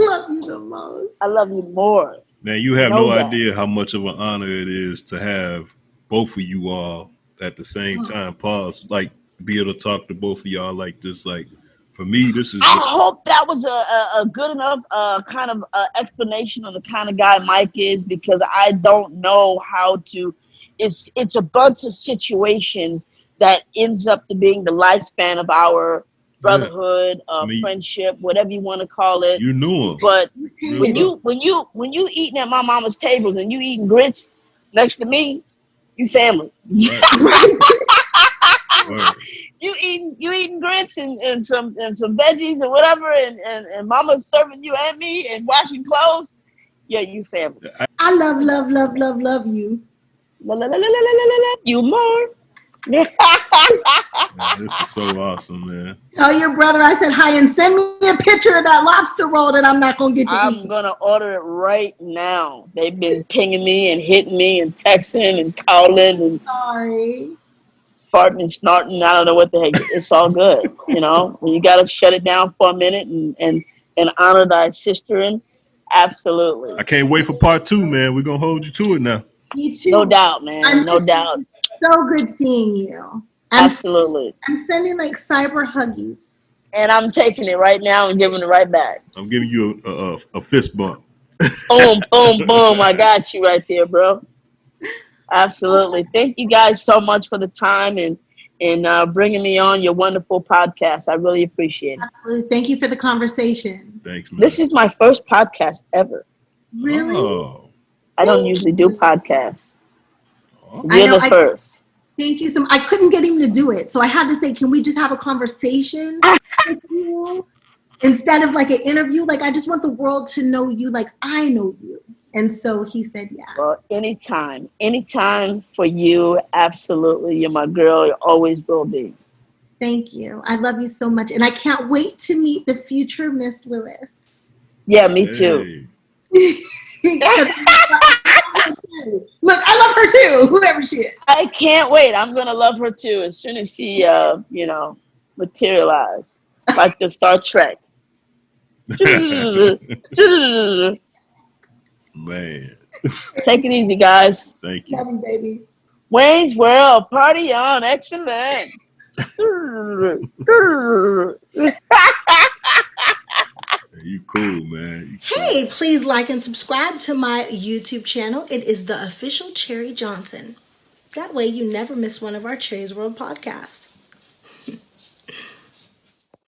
I love you the most. I love you more. Man, you have no idea how much of an honor it is to have both of you all at the same time. Pause. Like, be able to talk to both of y'all like this. Like, for me, this is. I hope that was a good enough kind of explanation of the kind of guy Mike is, because I don't know how to. It's a bunch of situations that ends up to being the lifespan of our brotherhood, friendship, whatever you want to call it. You knew him, but when you eating at my mama's table and you eating grits next to me, you family. Right. You eating grits and some veggies or whatever, and mama's serving you and me and washing clothes. Yeah, you family. I love you. You more. Man, this is so awesome, man. Tell your brother I said hi and send me a picture of that lobster roll that I'm not going to get to eat. I'm going to order it right now. They've been pinging me and hitting me and texting and calling and farting and snorting. I don't know what the heck. It's all good. When you got to shut it down for a minute and honor thy sister. And absolutely. I can't wait for part 2, man. We're going to hold you to it now. Me too. No doubt, man. No doubt. So good seeing you. Absolutely. I'm sending like cyber huggies. And I'm taking it right now and giving it right back. I'm giving you a fist bump. Boom, boom, boom. I got you right there, bro. Absolutely. Thank you guys so much for the time and bringing me on your wonderful podcast. I really appreciate it. Absolutely. Thank you for the conversation. Thanks, man. This is my first podcast ever. Really? Oh. I don't usually do podcasts. So you're the first. Thank you so much. I couldn't get him to do it. So I had to say, can we just have a conversation with you instead of like an interview? Like, I just want the world to know you like I know you. And so he said, yeah. Well, anytime for you. Absolutely. You're my girl. You always will be. Thank you. I love you so much. And I can't wait to meet the future Miss Lewis. Yeah, me too. Hey. Look, I love her too, whoever she is. I can't wait. I'm gonna love her too as soon as she, materialize like the Star Trek. Man. Take it easy, guys. Thank you. Love you, baby. Wayne's World, party on, excellent. You cool, man. You cool. Hey, please like and subscribe to my YouTube channel. It is the official Cherie Johnson. That way you never miss one of our Cherie's World podcasts.